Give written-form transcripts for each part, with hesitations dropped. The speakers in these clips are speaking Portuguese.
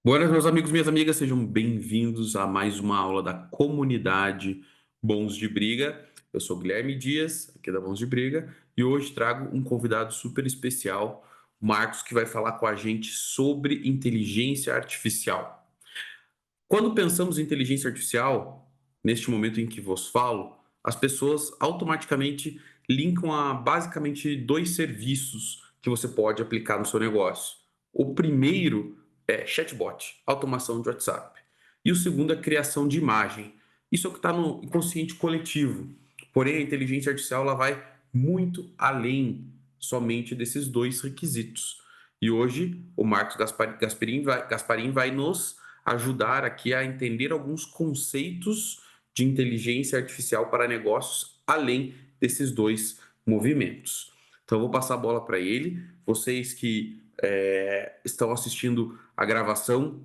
Boas, meus amigos, minhas amigas, sejam bem-vindos a mais uma aula da comunidade Bons de Briga. Eu sou Guilherme Dias, aqui da Bons de Briga, e hoje trago um convidado super especial, o Marcos, que vai falar com a gente sobre inteligência artificial. Quando pensamos em inteligência artificial, neste momento em que vos falo, as pessoas automaticamente linkam a basicamente dois serviços que você pode aplicar no seu negócio. O primeiro é chatbot, automação de WhatsApp. E o segundo é criação de imagem. Isso é o que está no inconsciente coletivo. Porém, a inteligência artificial ela vai muito além somente desses dois requisitos. E hoje o Marcos Gasparim vai nos ajudar aqui a entender alguns conceitos de inteligência artificial para negócios além desses dois movimentos. Então, eu vou passar a bola para ele. Vocês que estão assistindo a gravação,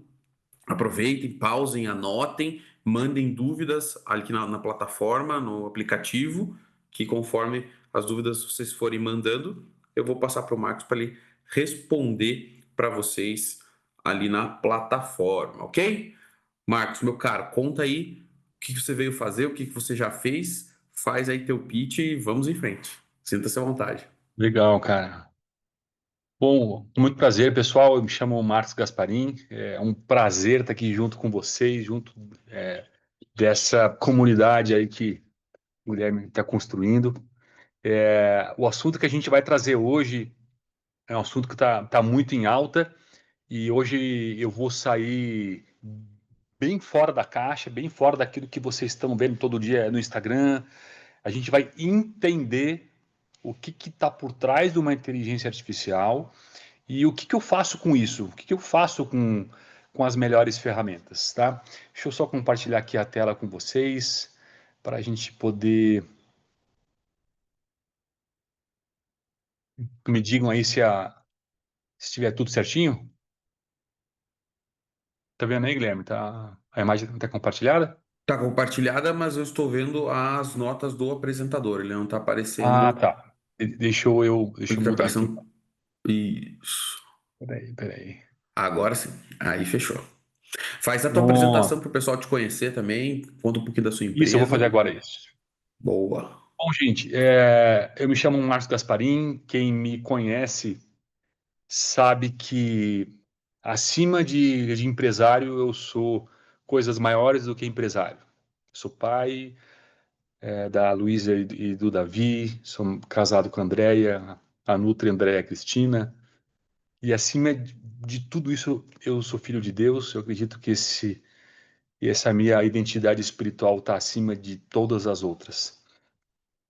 aproveitem, pausem, anotem, mandem dúvidas aqui na plataforma, no aplicativo, que conforme as dúvidas vocês forem mandando, eu vou passar para o Marcos para ele responder para vocês ali na plataforma, ok? Marcos, meu caro, conta aí o que você veio fazer, o que você já fez, faz aí teu pitch e vamos em frente. Sinta-se à vontade. Legal, cara. Bom, muito prazer, pessoal. Eu me chamo Marcos Gasparim. É um prazer estar aqui junto com vocês, junto dessa comunidade aí que o Guilherme está construindo. O assunto que a gente vai trazer hoje é um assunto que tá muito em alta e hoje eu vou sair bem fora da caixa, bem fora daquilo que vocês estão vendo todo dia no Instagram. A gente vai entender o que está por trás de uma inteligência artificial. E o que, que eu faço com isso? O que, que eu faço com as melhores ferramentas, tá? Deixa eu só compartilhar aqui a tela com vocês para a gente poder. Me digam aí se estiver tudo certinho. Tá vendo aí, Guilherme? Tá, a imagem está compartilhada? Tá compartilhada, mas eu estou vendo as notas do apresentador. Ele não está Ah, aparecendo. tá. Deixa Ele eu está mudar aqui. aparecendo. Isso. Peraí. Agora sim. Aí fechou. Faz a tua apresentação Pronto. para o pessoal te conhecer também. Conta um pouquinho da sua Isso, eu vou fazer empresa. agora isso. Boa. Bom, gente, eu me chamo Márcio Gasparim. Quem me conhece sabe que acima de empresário eu sou coisas maiores do que empresário. Sou pai da Luísa e do Davi, sou casado com a Andréia, a Nutri, Andréia e a Cristina. E acima de tudo isso, eu sou filho de Deus. Eu acredito que essa minha identidade espiritual está acima de todas as outras.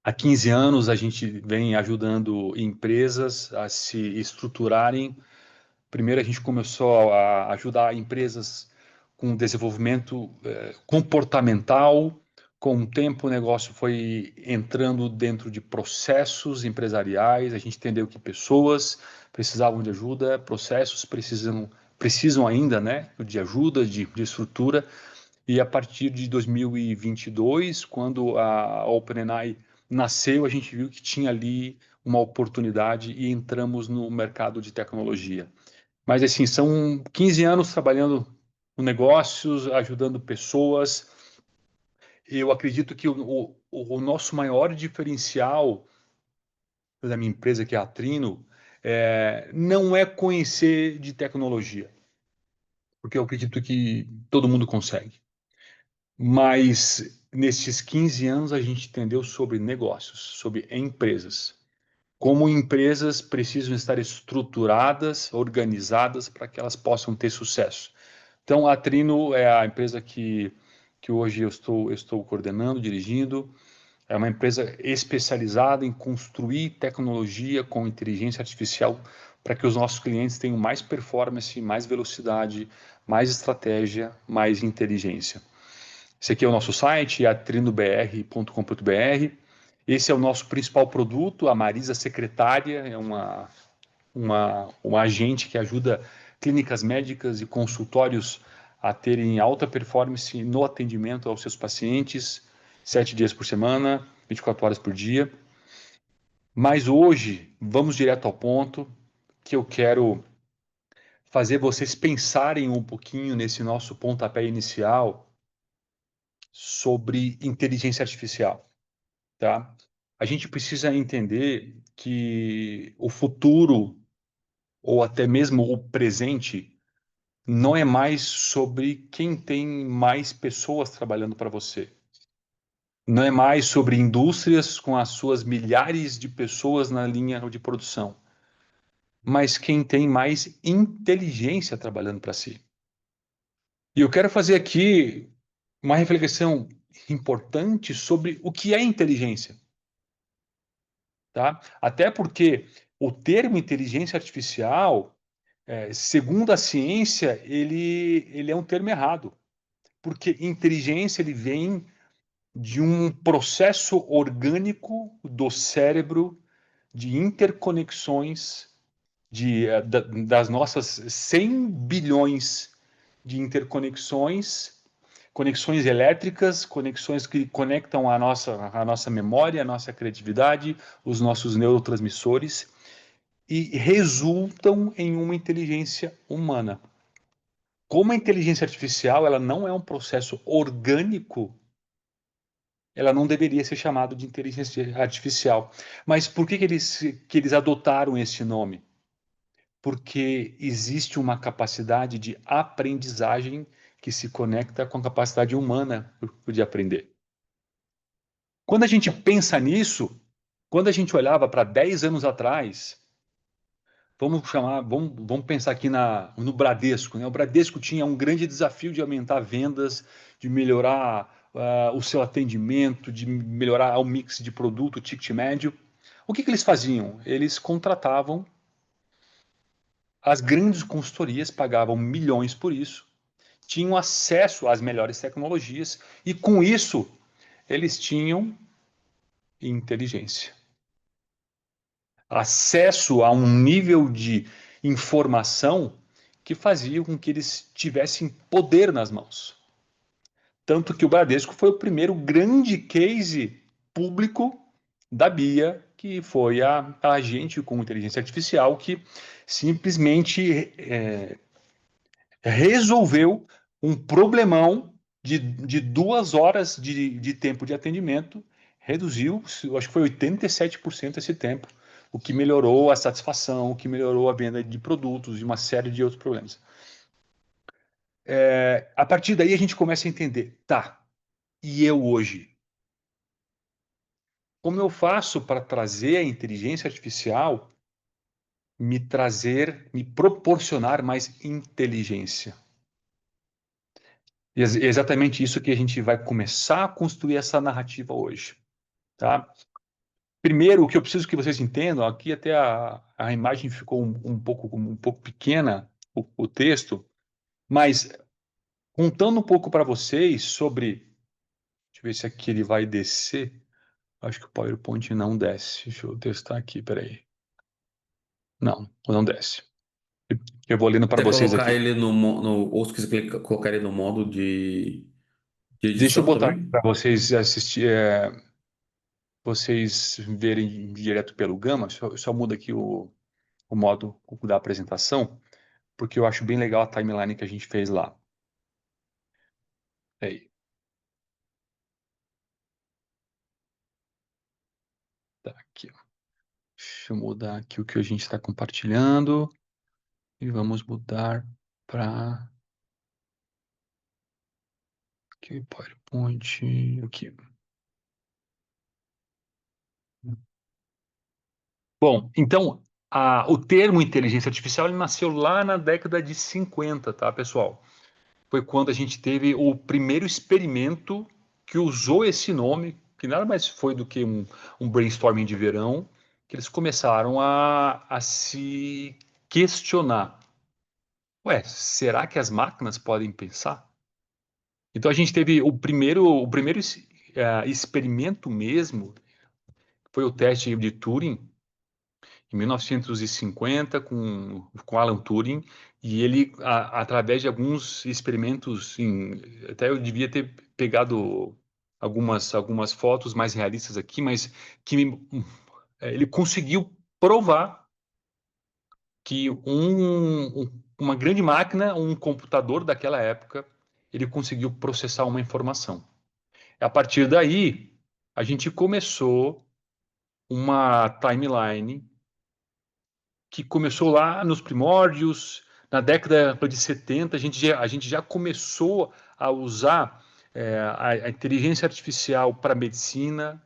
Há 15 anos a gente vem ajudando empresas a se estruturarem. Primeiro, a gente começou a ajudar empresas com desenvolvimento comportamental. Com o tempo, o negócio foi entrando dentro de processos empresariais. A gente entendeu que pessoas precisavam de ajuda, processos precisam ainda, né, de ajuda, de estrutura. E a partir de 2022, quando a OpenAI nasceu, a gente viu que tinha ali uma oportunidade e entramos no mercado de tecnologia. Mas, assim, são 15 anos trabalhando com negócios, ajudando pessoas. Eu acredito que o nosso maior diferencial da minha empresa, que é a Trino, não é conhecer de tecnologia, porque eu acredito que todo mundo consegue. Mas, nesses 15 anos, a gente entendeu sobre negócios, sobre empresas. Como empresas precisam estar estruturadas, organizadas, para que elas possam ter sucesso. Então, a Trino é a empresa que hoje eu estou coordenando, dirigindo. É uma empresa especializada em construir tecnologia com inteligência artificial para que os nossos clientes tenham mais performance, mais velocidade, mais estratégia, mais inteligência. Esse aqui é o nosso site, atrinobr.com.br. Esse é o nosso principal produto, a Marisa Secretária, é uma agente que ajuda clínicas médicas e consultórios a terem alta performance no atendimento aos seus pacientes, 7 dias por semana, 24 horas por dia. Mas hoje, vamos direto ao ponto, que eu quero fazer vocês pensarem um pouquinho nesse nosso pontapé inicial sobre inteligência artificial, tá? A gente precisa entender que o futuro, ou até mesmo o presente, não é mais sobre quem tem mais pessoas trabalhando para você. Não é mais sobre indústrias com as suas milhares de pessoas na linha de produção, mas quem tem mais inteligência trabalhando para si. E eu quero fazer aqui uma reflexão importante sobre o que é inteligência, tá? Até porque o termo inteligência artificial, segundo a ciência, ele é um termo errado, porque inteligência ele vem de um processo orgânico do cérebro, de interconexões das nossas 100 bilhões de interconexões, conexões elétricas, conexões que conectam a nossa memória, a nossa criatividade, os nossos neurotransmissores e resultam em uma inteligência humana. Como a inteligência artificial ela não é um processo orgânico, ela não deveria ser chamada de inteligência artificial. Mas por que eles adotaram esse nome? Porque existe uma capacidade de aprendizagem que se conecta com a capacidade humana de aprender. Quando a gente pensa nisso, quando a gente olhava para 10 anos atrás, vamos pensar aqui no Bradesco, né? O Bradesco tinha um grande desafio de aumentar vendas, de melhorar o seu atendimento, de melhorar o mix de produto, o ticket médio. O que eles faziam? Eles contratavam as grandes consultorias, pagavam milhões por isso, tinham acesso às melhores tecnologias e, com isso, eles tinham inteligência. Acesso a um nível de informação que fazia com que eles tivessem poder nas mãos. Tanto que o Bradesco foi o primeiro grande case público da BIA, que foi a agente com inteligência artificial que simplesmente resolveu um problemão de 2 horas de tempo de atendimento, reduziu, acho que foi 87% esse tempo, o que melhorou a satisfação, o que melhorou a venda de produtos e uma série de outros problemas. A partir daí a gente começa a entender, tá, e eu hoje? Como eu faço para trazer a inteligência artificial me proporcionar mais inteligência? E é exatamente isso que a gente vai começar a construir essa narrativa hoje, tá? Primeiro, o que eu preciso que vocês entendam, aqui até a imagem ficou um pouco pequena, o texto, mas contando um pouco para vocês sobre, deixa eu ver se aqui ele vai descer, acho que o PowerPoint não desce, deixa eu testar aqui, peraí. Não desce. Eu vou lendo para Você vocês colocar aqui. ele ou se quiser colocar ele no modo de Deixa eu edição botar também. para vocês assistir, vocês verem direto pelo Gama, só muda aqui o modo da apresentação, porque eu acho bem legal a timeline que a gente fez lá. Aí, tá aqui, ó. Deixa eu mudar aqui o que a gente está compartilhando e vamos mudar para aqui, PowerPoint, aqui. Bom, então, o termo inteligência artificial ele nasceu lá na década de 50, tá, pessoal? Foi quando a gente teve o primeiro experimento que usou esse nome, que nada mais foi do que um brainstorming de verão, que eles começaram a se questionar. Ué, será que as máquinas podem pensar? Então a gente teve o primeiro experimento mesmo, foi o teste de Turing, em 1950 com Alan Turing, e ele, através de alguns experimentos, até eu devia ter pegado algumas fotos mais realistas aqui, mas que ele conseguiu provar que uma grande máquina, um computador daquela época, ele conseguiu processar uma informação. A partir daí, a gente começou uma timeline que começou lá nos primórdios, na década de 70, a gente já começou a usar a inteligência artificial para medicina,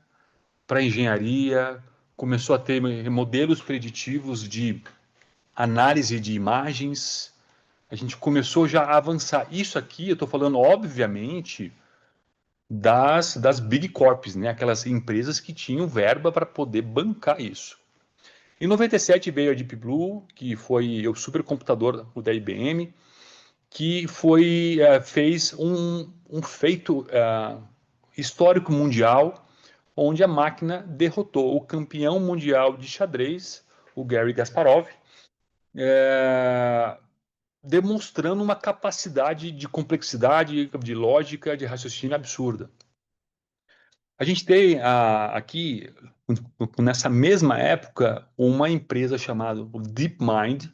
para engenharia, começou a ter modelos preditivos de análise de imagens, a gente começou já a avançar. Isso aqui, eu estou falando, obviamente, das Big Corps, né? Aquelas empresas que tinham verba para poder bancar isso. Em 97 veio a Deep Blue, que foi o supercomputador da IBM, que fez um feito histórico mundial, onde a máquina derrotou o campeão mundial de xadrez, o Garry Kasparov, é, demonstrando uma capacidade de complexidade, de lógica, de raciocínio absurda. A gente tem aqui, nessa mesma época, uma empresa chamada DeepMind,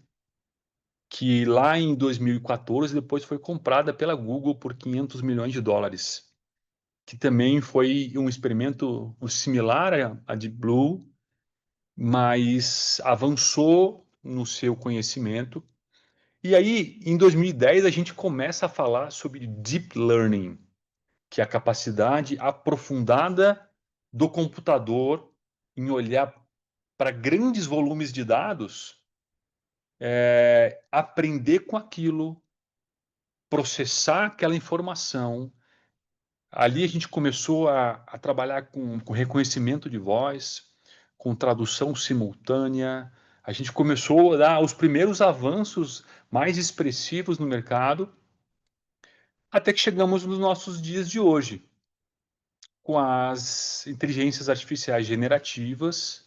que lá em 2014 depois foi comprada pela Google por 500 milhões de dólares, que também foi um experimento similar a Deep Blue, mas avançou no seu conhecimento. E aí, em 2010, a gente começa a falar sobre Deep Learning, que é a capacidade aprofundada do computador em olhar para grandes volumes de dados, aprender com aquilo, processar aquela informação. Ali a gente começou a trabalhar com reconhecimento de voz, com tradução simultânea. A gente começou a dar os primeiros avanços mais expressivos no mercado, até que chegamos nos nossos dias de hoje, com as inteligências artificiais generativas,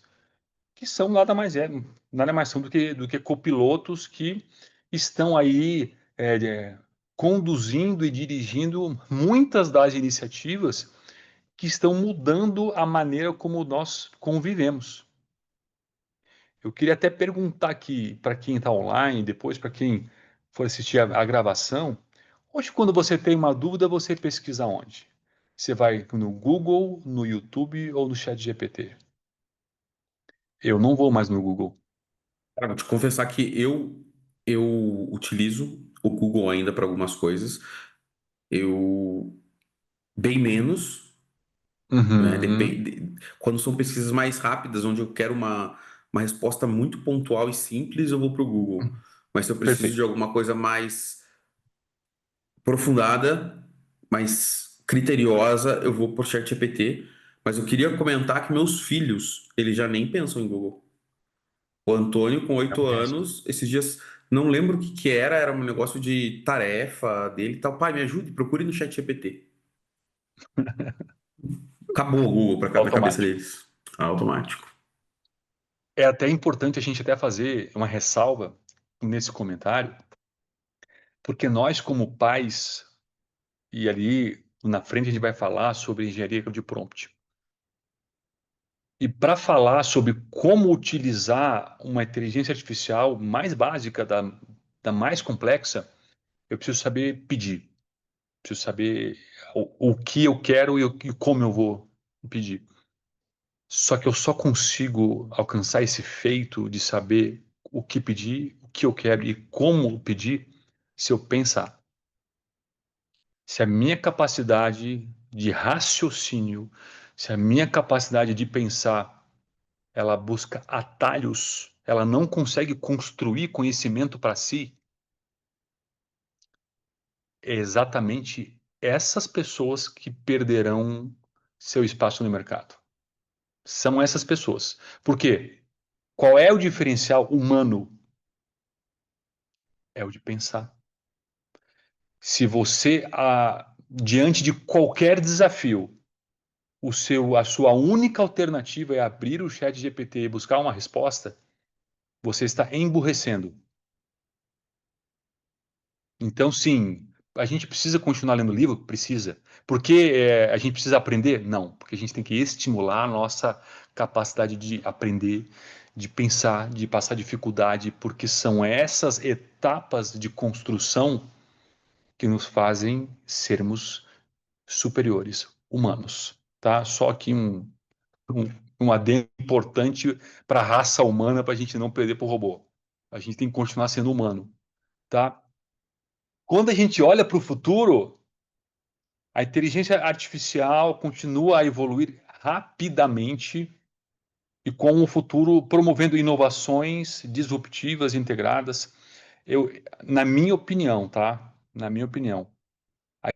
que são nada mais são do que copilotos que estão aí conduzindo e dirigindo muitas das iniciativas que estão mudando a maneira como nós convivemos. Eu queria até perguntar aqui para quem está online, depois para quem for assistir a gravação, hoje quando você tem uma dúvida, você pesquisa onde? Você vai no Google, no YouTube ou no ChatGPT? Eu não vou mais no Google. Cara, vou te confessar que eu utilizo o Google ainda para algumas coisas. Eu bem menos, né? Uhum, Depende, quando são pesquisas mais rápidas, onde eu quero uma resposta muito pontual e simples, eu vou para o Google. Mas se eu preciso de perfeito. alguma coisa mais aprofundada, mais criteriosa, eu vou para o ChatGPT. Mas eu queria comentar que meus filhos, eles já nem pensam em Google. O Antônio, com Não 8 penso. anos, esses dias, não lembro o que que era um negócio de tarefa dele e tal. Pai, me ajude, procure no ChatGPT. Acabou o Google para a cabeça Automático. deles. Automático. É até importante a gente até fazer uma ressalva nesse comentário, porque nós, como pais, e ali na frente a gente vai falar sobre engenharia de prompt. E para falar sobre como utilizar uma inteligência artificial mais básica, da mais complexa, eu preciso saber pedir. Preciso saber o que eu quero e como eu vou pedir. Só que eu só consigo alcançar esse feito de saber o que pedir, o que eu quero e como pedir, se eu pensar. Se a minha capacidade de raciocínio, se a minha capacidade de pensar, ela busca atalhos, ela não consegue construir conhecimento para si, é exatamente essas pessoas que perderão seu espaço no mercado. São essas pessoas. Por quê? Qual é o diferencial humano? É o de pensar. Se você, diante de qualquer desafio, a sua única alternativa é abrir o chat GPT e buscar uma resposta, você está emburrecendo. Então, sim, a gente precisa continuar lendo livro? Precisa. Por que a gente precisa aprender? Não, porque a gente tem que estimular a nossa capacidade de aprender, de pensar, de passar dificuldade, porque são essas etapas de construção que nos fazem sermos superiores, humanos, tá? Só aqui um, um adendo importante para a raça humana, para a gente não perder para o robô. A gente tem que continuar sendo humano, tá? Quando a gente olha para o futuro, a inteligência artificial continua a evoluir rapidamente e com o futuro promovendo inovações disruptivas, integradas. Eu, na minha opinião, tá? Na minha opinião, a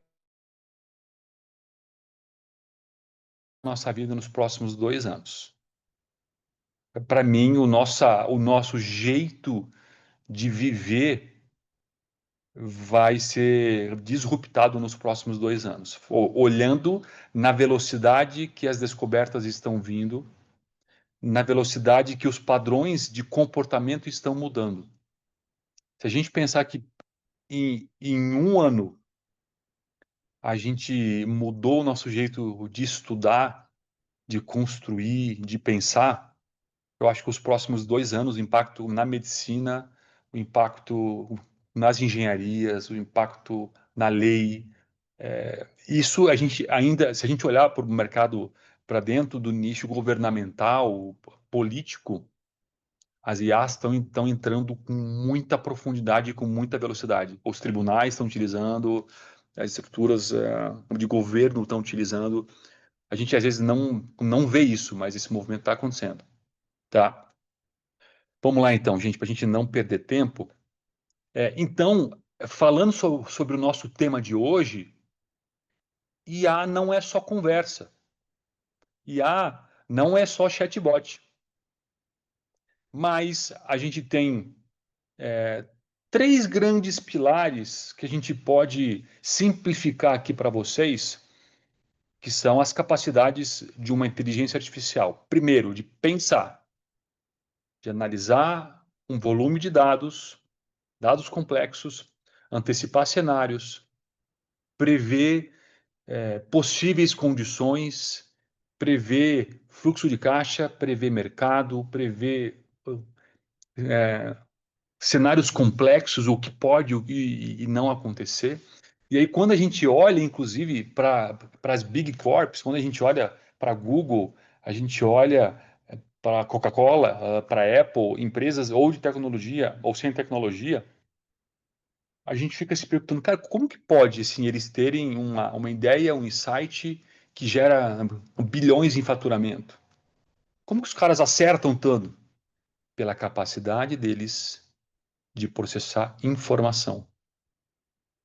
nossa vida nos próximos 2 anos. Para mim, o nosso jeito de viver vai ser disruptado nos próximos 2 anos, olhando na velocidade que as descobertas estão vindo, na velocidade que os padrões de comportamento estão mudando. Se a gente pensar que em um ano a gente mudou o nosso jeito de estudar, de construir, de pensar, eu acho que os próximos 2 anos, o impacto na medicina, o impacto nas engenharias, o impacto na lei, isso a gente ainda, se a gente olhar para o mercado, para dentro do nicho governamental, político, as IAs estão entrando com muita profundidade e com muita velocidade. Os tribunais estão utilizando, as estruturas de governo estão utilizando. A gente às vezes não vê isso, mas esse movimento está acontecendo, tá? Vamos lá então, gente, para a gente não perder tempo. Então, falando sobre o nosso tema de hoje, IA não é só conversa. IA não é só chatbot. Mas a gente tem três grandes pilares que a gente pode simplificar aqui para vocês, que são as capacidades de uma inteligência artificial. Primeiro, de pensar, de analisar um volume de dados, dados complexos, antecipar cenários, prever possíveis condições, prever fluxo de caixa, prever mercado, prever cenários complexos, o que pode e não acontecer. E aí, quando a gente olha, inclusive, para as Big Corps, quando a gente olha para Google, a gente olha para Coca-Cola, para Apple, empresas ou de tecnologia ou sem tecnologia, a gente fica se perguntando, cara, como que pode assim, eles terem uma ideia, um insight que gera bilhões em faturamento? Como que os caras acertam tanto? Pela capacidade deles de processar informação.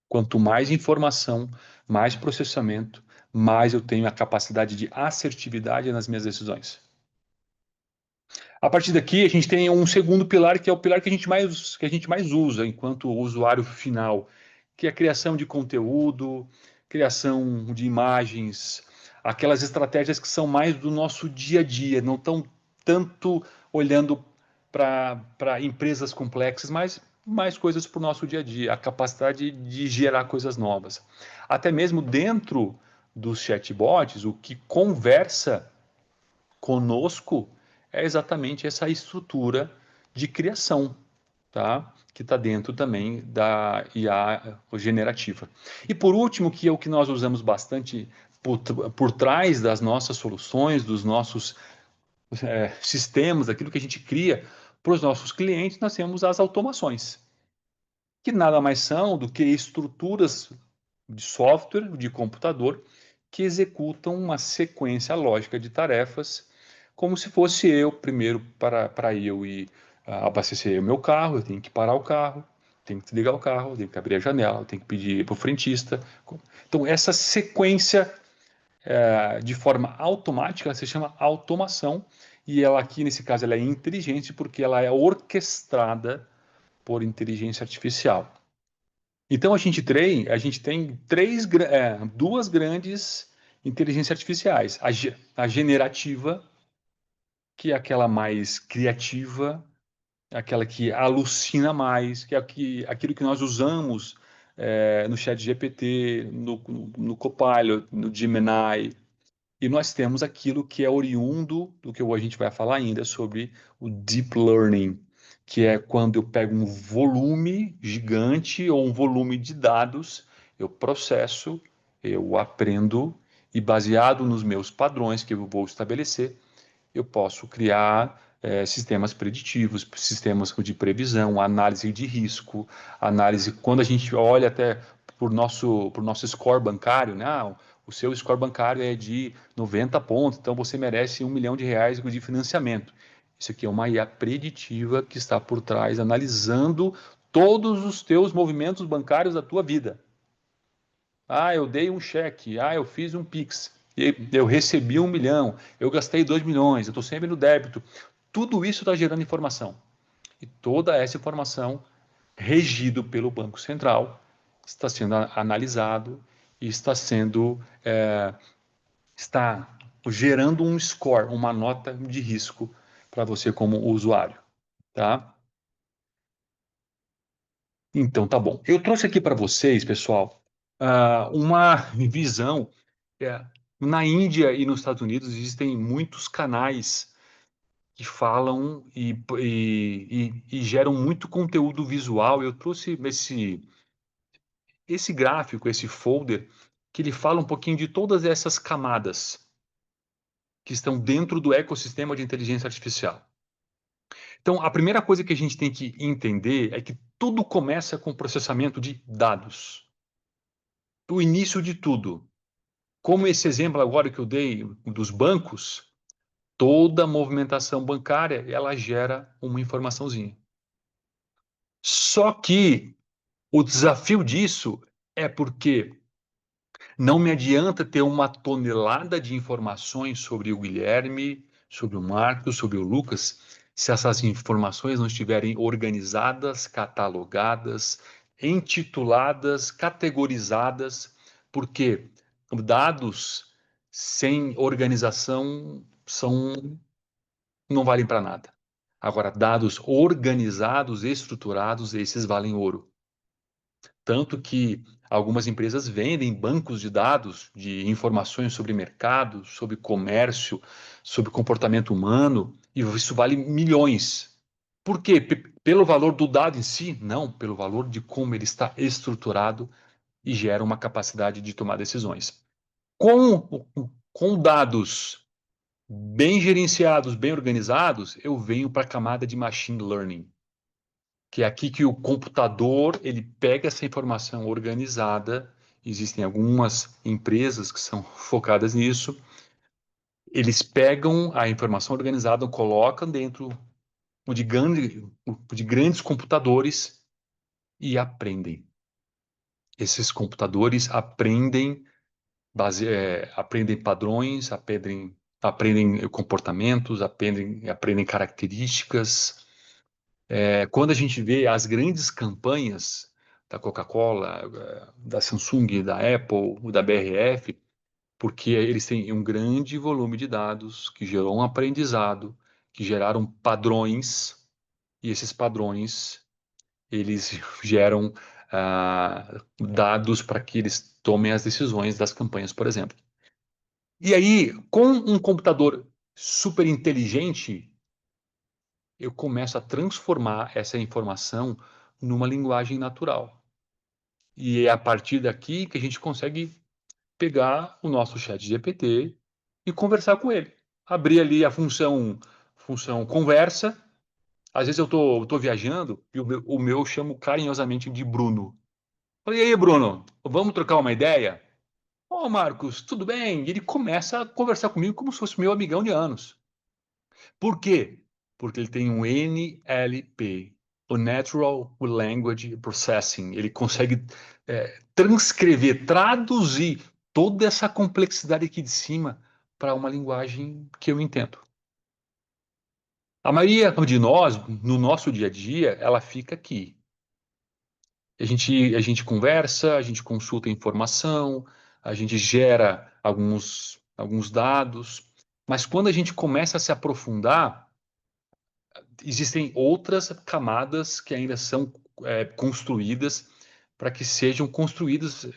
Quanto mais informação, mais processamento, mais eu tenho a capacidade de assertividade nas minhas decisões. A partir daqui, a gente tem um segundo pilar, que é o pilar que a gente mais usa enquanto usuário final, que é a criação de conteúdo, criação de imagens, aquelas estratégias que são mais do nosso dia a dia, não estão tanto olhando para empresas complexas, mas mais coisas para o nosso dia a dia, a capacidade de gerar coisas novas. Até mesmo dentro dos chatbots, o que conversa conosco é exatamente essa estrutura de criação, tá? Que está dentro também da IA generativa. E por último, que é o que nós usamos bastante por trás das nossas soluções, dos nossos sistemas, daquilo que a gente cria para os nossos clientes, nós temos as automações, que nada mais são do que estruturas de software, de computador, que executam uma sequência lógica de tarefas, como se fosse eu, primeiro, para eu ir abastecer o meu carro, eu tenho que parar o carro, tenho que desligar o carro, tenho que abrir a janela, tenho que pedir para o frentista. Então, essa sequência de forma automática se chama automação, e ela aqui, nesse caso, ela é inteligente porque ela é orquestrada por inteligência artificial. Então a gente tem duas grandes inteligências artificiais. A generativa, que é aquela mais criativa, aquela que alucina mais, que é aquilo que nós usamos no Chat GPT, no Copilot, no Gemini, E nós temos aquilo que é oriundo do que a gente vai falar ainda sobre o deep learning, que é quando eu pego um volume gigante ou um volume de dados, eu processo, eu aprendo e baseado nos meus padrões que eu vou estabelecer, eu posso criar sistemas preditivos, sistemas de previsão, análise de risco, análise. Quando a gente olha até por nosso score bancário, né? Ah, o seu score bancário é de 90 pontos, então você merece R$ 1 milhão de financiamento. Isso aqui é uma IA preditiva que está por trás, analisando todos os teus movimentos bancários da tua vida. Ah, eu dei um cheque. Ah, eu fiz um Pix. Eu recebi 1 milhão. Eu gastei 2 milhões. Eu estou sempre no débito. Tudo isso está gerando informação. E toda essa informação, regido pelo Banco Central, está sendo analisado e está gerando um score, uma nota de risco para você como usuário, tá? Então, tá bom. Eu trouxe aqui para vocês, pessoal, uma visão. É, Na Índia e nos Estados Unidos existem muitos canais que falam e geram muito conteúdo visual. Eu trouxe esse gráfico, esse folder, que ele fala um pouquinho de todas essas camadas que estão dentro do ecossistema de inteligência artificial. Então, a primeira coisa que a gente tem que entender é que tudo começa com processamento de dados. O início de tudo. Como esse exemplo agora que eu dei dos bancos, toda movimentação bancária, ela gera uma informaçãozinha. Só que o desafio disso é porque não me adianta ter uma tonelada de informações sobre o Guilherme, sobre o Marcos, sobre o Lucas, se essas informações não estiverem organizadas, catalogadas, intituladas, categorizadas, porque dados sem organização não valem para nada. Agora, dados organizados, estruturados, esses valem ouro. Tanto que algumas empresas vendem bancos de dados de informações sobre mercado, sobre comércio, sobre comportamento humano, e isso vale milhões. Por quê? Pelo valor do dado em si? Não, pelo valor de como ele está estruturado e gera uma capacidade de tomar decisões. Com dados bem gerenciados, bem organizados, eu venho para a camada de machine learning, que é aqui que o computador ele pega essa informação organizada. Existem algumas empresas que são focadas nisso. Eles pegam a informação organizada, colocam dentro de grandes computadores e aprendem. Esses computadores aprendem padrões, aprendem comportamentos, aprendem características. Quando a gente vê as grandes campanhas da Coca-Cola, da Samsung, da Apple, da BRF, porque eles têm um grande volume de dados que gerou um aprendizado, que geraram padrões, e esses padrões, eles geram dados para que eles tomem as decisões das campanhas, por exemplo. E aí, com um computador super inteligente, eu começo a transformar essa informação numa linguagem natural. E é a partir daqui que a gente consegue pegar o nosso chat GPT e conversar com ele. Abrir ali a função conversa. Às vezes eu tô viajando e o meu eu chamo carinhosamente de Bruno. Falei, e aí, Bruno, vamos trocar uma ideia? Ô, Marcos, tudo bem? E ele começa a conversar comigo como se fosse meu amigão de anos. Por quê? Porque ele tem um NLP, o Natural Language Processing. Ele consegue transcrever, traduzir toda essa complexidade aqui de cima para uma linguagem que eu entendo. A maioria de nós, no nosso dia a dia, ela fica aqui. A gente conversa, a gente consulta informação, a gente gera alguns dados, mas quando a gente começa a se aprofundar, existem outras camadas que ainda são construídas para que sejam construídas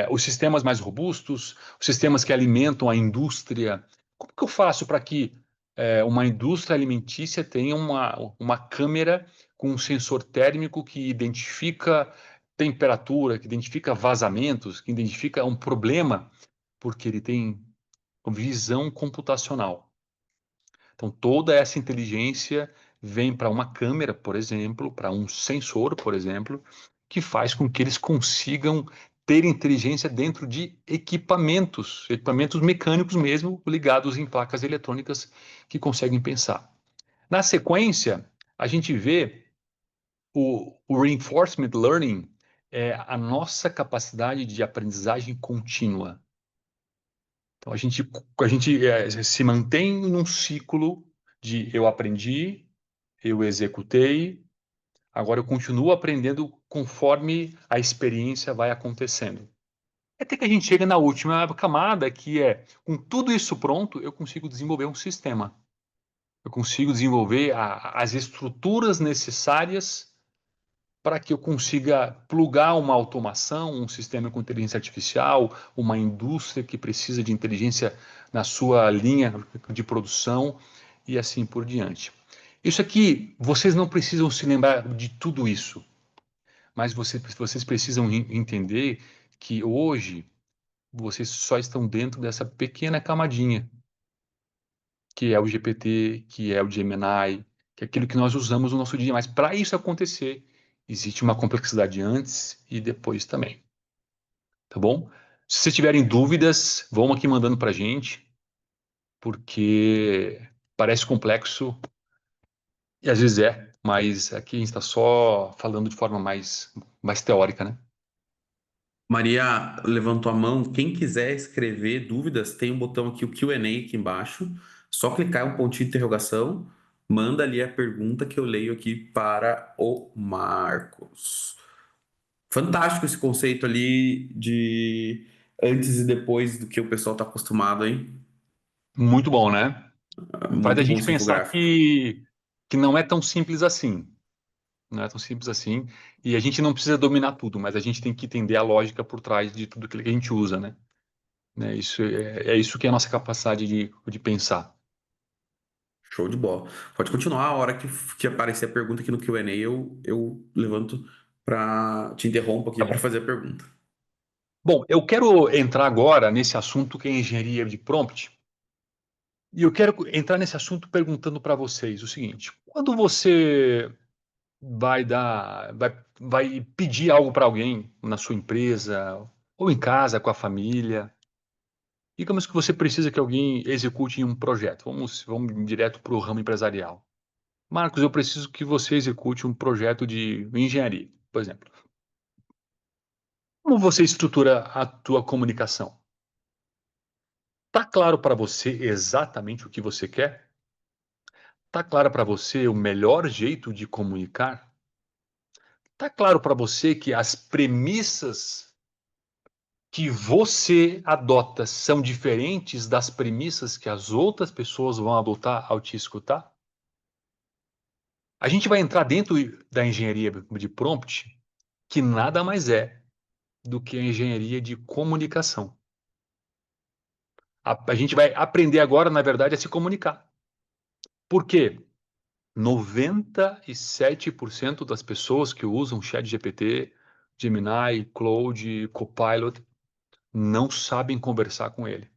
os sistemas mais robustos, os sistemas que alimentam a indústria. Como que eu faço para que uma indústria alimentícia tenha uma câmera com um sensor térmico que identifica temperatura, que identifica vazamentos, que identifica um problema, porque ele tem visão computacional. Então, toda essa inteligência vem para uma câmera, por exemplo, para um sensor, por exemplo, que faz com que eles consigam ter inteligência dentro de equipamentos mecânicos mesmo, ligados em placas eletrônicas que conseguem pensar. Na sequência, a gente vê o reinforcement learning, é a nossa capacidade de aprendizagem contínua. Então, a gente se mantém num ciclo de eu aprendi, eu executei, agora eu continuo aprendendo conforme a experiência vai acontecendo. Até que a gente chega na última camada, que é, com tudo isso pronto, eu consigo desenvolver um sistema. Eu consigo desenvolver as estruturas necessárias para que eu consiga plugar uma automação, um sistema com inteligência artificial, uma indústria que precisa de inteligência na sua linha de produção e assim por diante. Isso aqui, vocês não precisam se lembrar de tudo isso, mas vocês precisam entender que hoje vocês só estão dentro dessa pequena camadinha, que é o GPT, que é o Gemini, que é aquilo que nós usamos no nosso dia. Mas para isso acontecer, existe uma complexidade antes e depois também. Tá bom? Se vocês tiverem dúvidas, vão aqui mandando para a gente, porque parece complexo e às vezes é, mas aqui a gente está só falando de forma mais teórica, né? Maria levantou a mão. Quem quiser escrever dúvidas, tem um botão aqui, o Q&A aqui embaixo. Só clicar um pontinho de interrogação, manda ali a pergunta que eu leio aqui para o Marcos. Fantástico esse conceito ali de antes e depois do que o pessoal está acostumado, hein? Muito bom, né? Faz a Muito bom gente esse pensar infográfico. que não é tão simples assim. Não é tão simples assim. E a gente não precisa dominar tudo, mas a gente tem que entender a lógica por trás de tudo aquilo que a gente usa, né? É isso que é a nossa capacidade de pensar. Show de bola. Pode continuar. A hora que aparecer a pergunta aqui no Q&A, eu levanto para te interrompo aqui Tá para bom. fazer a pergunta. Bom, eu quero entrar agora nesse assunto que é engenharia de prompt. E eu quero entrar nesse assunto perguntando para vocês o seguinte: quando você vai pedir algo para alguém na sua empresa ou em casa com a família, digamos que você precisa que alguém execute um projeto. Vamos direto para o ramo empresarial. Marcos, eu preciso que você execute um projeto de engenharia, por exemplo. Como você estrutura a tua comunicação? Tá claro para você exatamente o que você quer? Tá claro para você o melhor jeito de comunicar? Tá claro para você que as premissas que você adota são diferentes das premissas que as outras pessoas vão adotar ao te escutar? A gente vai entrar dentro da engenharia de prompt, que nada mais é do que a engenharia de comunicação. A gente vai aprender agora, na verdade, a se comunicar. Por quê? 97% das pessoas que usam ChatGPT, Gemini, Claude, Copilot não sabem conversar com ele.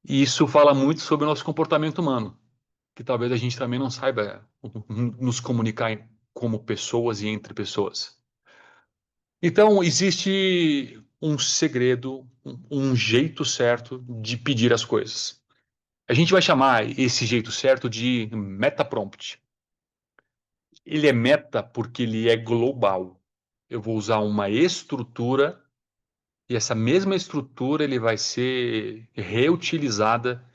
E isso fala muito sobre o nosso comportamento humano, que talvez a gente também não saiba nos comunicar como pessoas e entre pessoas. Então, existe um segredo, um jeito certo de pedir as coisas. A gente vai chamar esse jeito certo de meta-prompt. Ele é meta porque ele é global. Eu vou usar uma estrutura e essa mesma estrutura ele vai ser reutilizada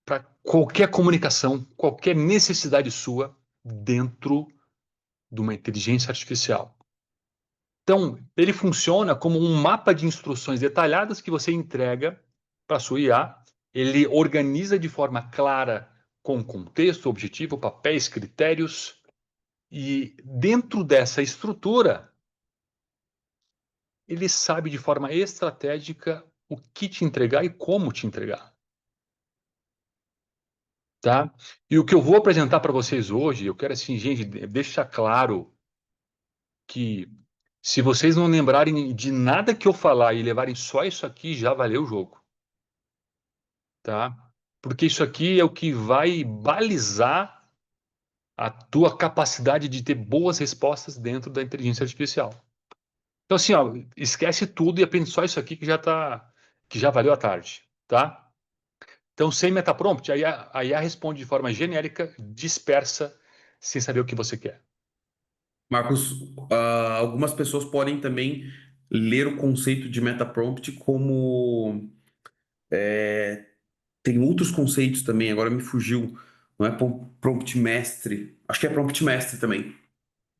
para qualquer comunicação, qualquer necessidade sua dentro de uma inteligência artificial. Então, ele funciona como um mapa de instruções detalhadas que você entrega para a sua IA. Ele organiza de forma clara, com contexto, objetivo, papéis, critérios. E dentro dessa estrutura, ele sabe de forma estratégica o que te entregar e como te entregar, tá? E o que eu vou apresentar para vocês hoje, eu quero assim, gente, deixar claro que se vocês não lembrarem de nada que eu falar e levarem só isso aqui, já valeu o jogo, tá? Porque isso aqui é o que vai balizar a tua capacidade de ter boas respostas dentro da inteligência artificial. Então, assim, ó, esquece tudo e aprende só isso aqui que já valeu a tarde, tá? Então, sem metaprompt, a IA responde de forma genérica, dispersa, sem saber o que você quer. Marcos, algumas pessoas podem também ler o conceito de metaprompt como tem outros conceitos também, agora me fugiu, não é prompt mestre, acho que é prompt mestre também,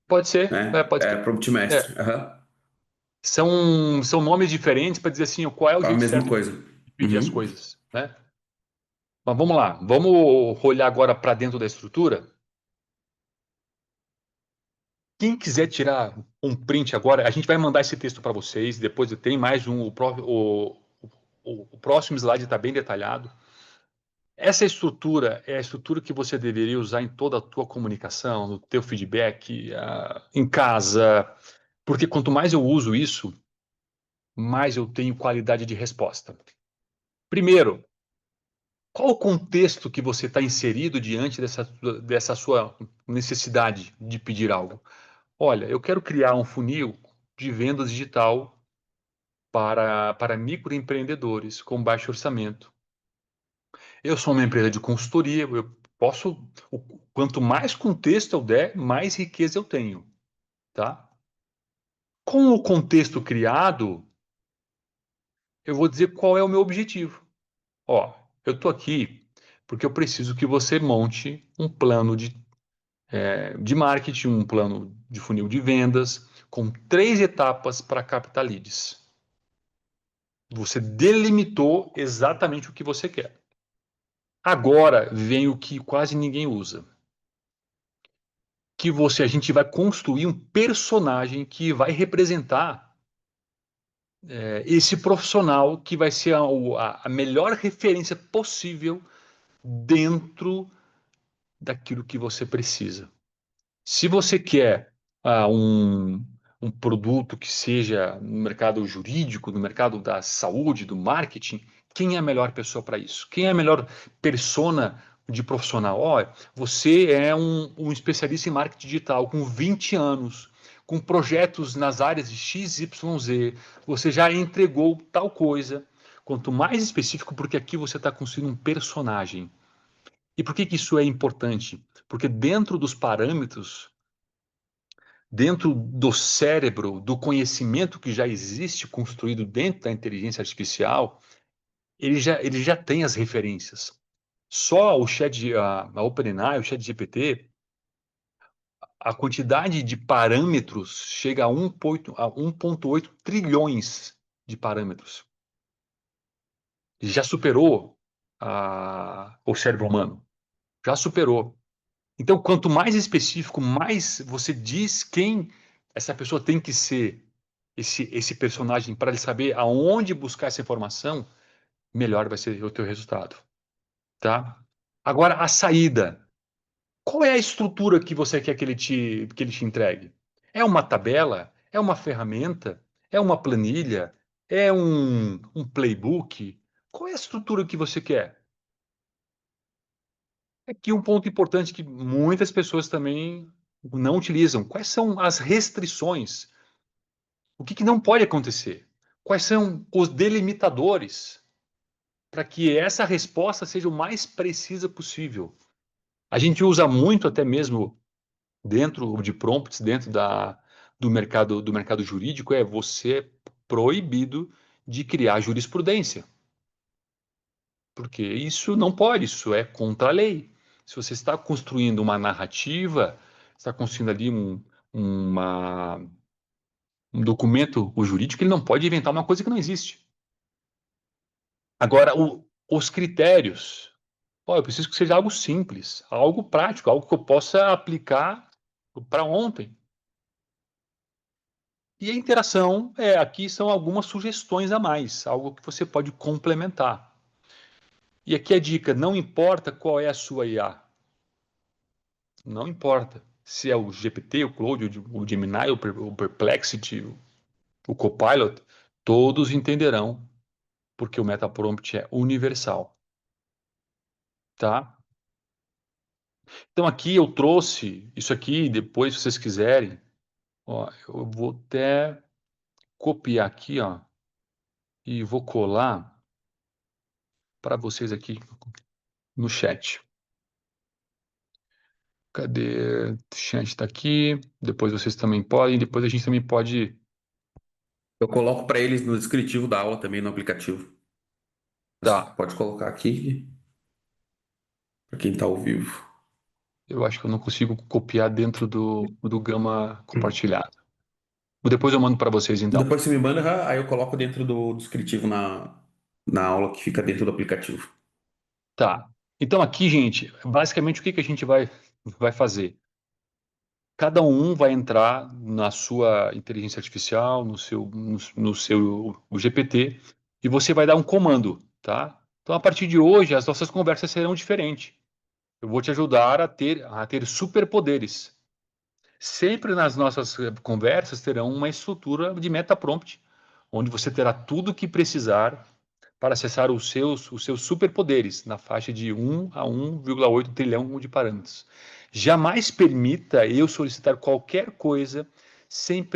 Pode ser, né? pode É ser. prompt É, mestre, aham. são nomes diferentes para dizer assim, qual é o A jeito mesma certo coisa. de pedir as Uhum. coisas, né? Mas vamos lá, vamos olhar agora para dentro da estrutura. Quem quiser tirar um print agora, a gente vai mandar esse texto para vocês. Depois tem mais um, o próximo slide está bem detalhado. Essa estrutura é a estrutura que você deveria usar em toda a tua comunicação, no teu feedback, em casa, porque quanto mais eu uso isso, mais eu tenho qualidade de resposta. Primeiro, qual o contexto que você está inserido diante dessa sua necessidade de pedir algo? Olha, eu quero criar um funil de vendas digital para microempreendedores com baixo orçamento. Eu sou uma empresa de consultoria, eu posso, quanto mais contexto eu der, mais riqueza eu tenho, tá? Com o contexto criado, eu vou dizer qual é o meu objetivo. Ó, eu estou aqui porque eu preciso que você monte um plano de marketing, um plano de funil de vendas, com 3 etapas para captar leads. Você delimitou exatamente o que você quer. Agora vem o que quase ninguém usa. A gente vai construir um personagem que vai representar esse profissional que vai ser a melhor referência possível dentro daquilo que você precisa. Se você quer um produto que seja no mercado jurídico, no mercado da saúde, do marketing, quem é a melhor pessoa para isso? Quem é a melhor persona de profissional? Olha, você é um especialista em marketing digital com 20 anos, com projetos nas áreas de X, Y, Z, você já entregou tal coisa. Quanto mais específico, porque aqui você está construindo um personagem. E por que isso é importante? Porque dentro dos parâmetros, dentro do cérebro, do conhecimento que já existe construído dentro da inteligência artificial, ele já tem as referências. Só a OpenAI, o ChatGPT, a quantidade de parâmetros chega a 1,8 trilhões de parâmetros. Já superou o cérebro humano. Já superou. Então, quanto mais específico, mais você diz quem essa pessoa tem que ser, esse personagem, para ele saber aonde buscar essa informação, melhor vai ser o teu resultado, tá? Agora, a saída. Qual é a estrutura que você quer que ele te entregue? É uma tabela? É uma ferramenta? É uma planilha? É um playbook? Qual é a estrutura que você quer? Aqui um ponto importante que muitas pessoas também não utilizam. Quais são as restrições? O que não pode acontecer? Quais são os delimitadores para que essa resposta seja o mais precisa possível? A gente usa muito até mesmo dentro de prompts, dentro do mercado jurídico, você é proibido de criar jurisprudência, porque isso não pode, isso é contra a lei. Se você está construindo uma narrativa, está construindo ali uma, um documento jurídico, ele não pode inventar uma coisa que não existe. Agora, os critérios, eu preciso que seja algo simples, algo prático, algo que eu possa aplicar para ontem. E a interação, aqui são algumas sugestões a mais, algo que você pode complementar. E aqui a dica, não importa qual é a sua IA, não importa se é o GPT, o Claude, o Gemini, o Perplexity, o Copilot, todos entenderão, porque o Metaprompt é universal, tá? Então aqui eu trouxe isso aqui, depois se vocês quiserem, ó, eu vou até copiar aqui, ó, e vou colar para vocês aqui no chat. Cadê? O chat está aqui. Depois vocês também podem. Depois a gente também pode. Eu coloco para eles no descritivo da aula também no aplicativo. Mas Tá. pode colocar aqui para quem está ao vivo. Eu acho que eu não consigo copiar dentro do Gama compartilhado. Depois eu mando para vocês então. Depois você me manda, aí eu coloco dentro do descritivo na aula que fica dentro do aplicativo. Tá. Então aqui, gente, basicamente o que que a gente vai fazer? Cada um vai entrar na sua inteligência artificial, no seu o GPT, e você vai dar um comando, tá? Então, a partir de hoje, as nossas conversas serão diferentes. Eu vou te ajudar a ter superpoderes. Sempre nas nossas conversas terão uma estrutura de meta-prompt, onde você terá tudo o que precisar para acessar os seus superpoderes na faixa de 1 a 1,8 trilhão de parâmetros. Jamais permita eu solicitar qualquer coisa sem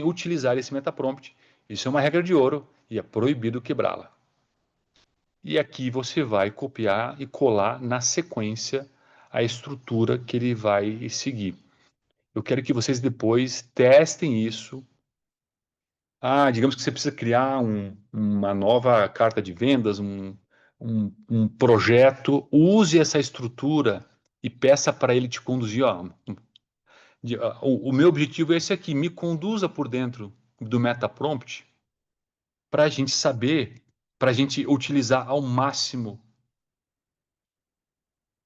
utilizar esse metaprompt. Isso é uma regra de ouro e é proibido quebrá-la. E aqui você vai copiar e colar na sequência a estrutura que ele vai seguir. Eu quero que vocês depois testem isso. Digamos que você precisa criar uma nova carta de vendas, um projeto, use essa estrutura e peça para ele te conduzir. O meu objetivo é esse aqui, me conduza por dentro do metaprompt para a gente saber, para a gente utilizar ao máximo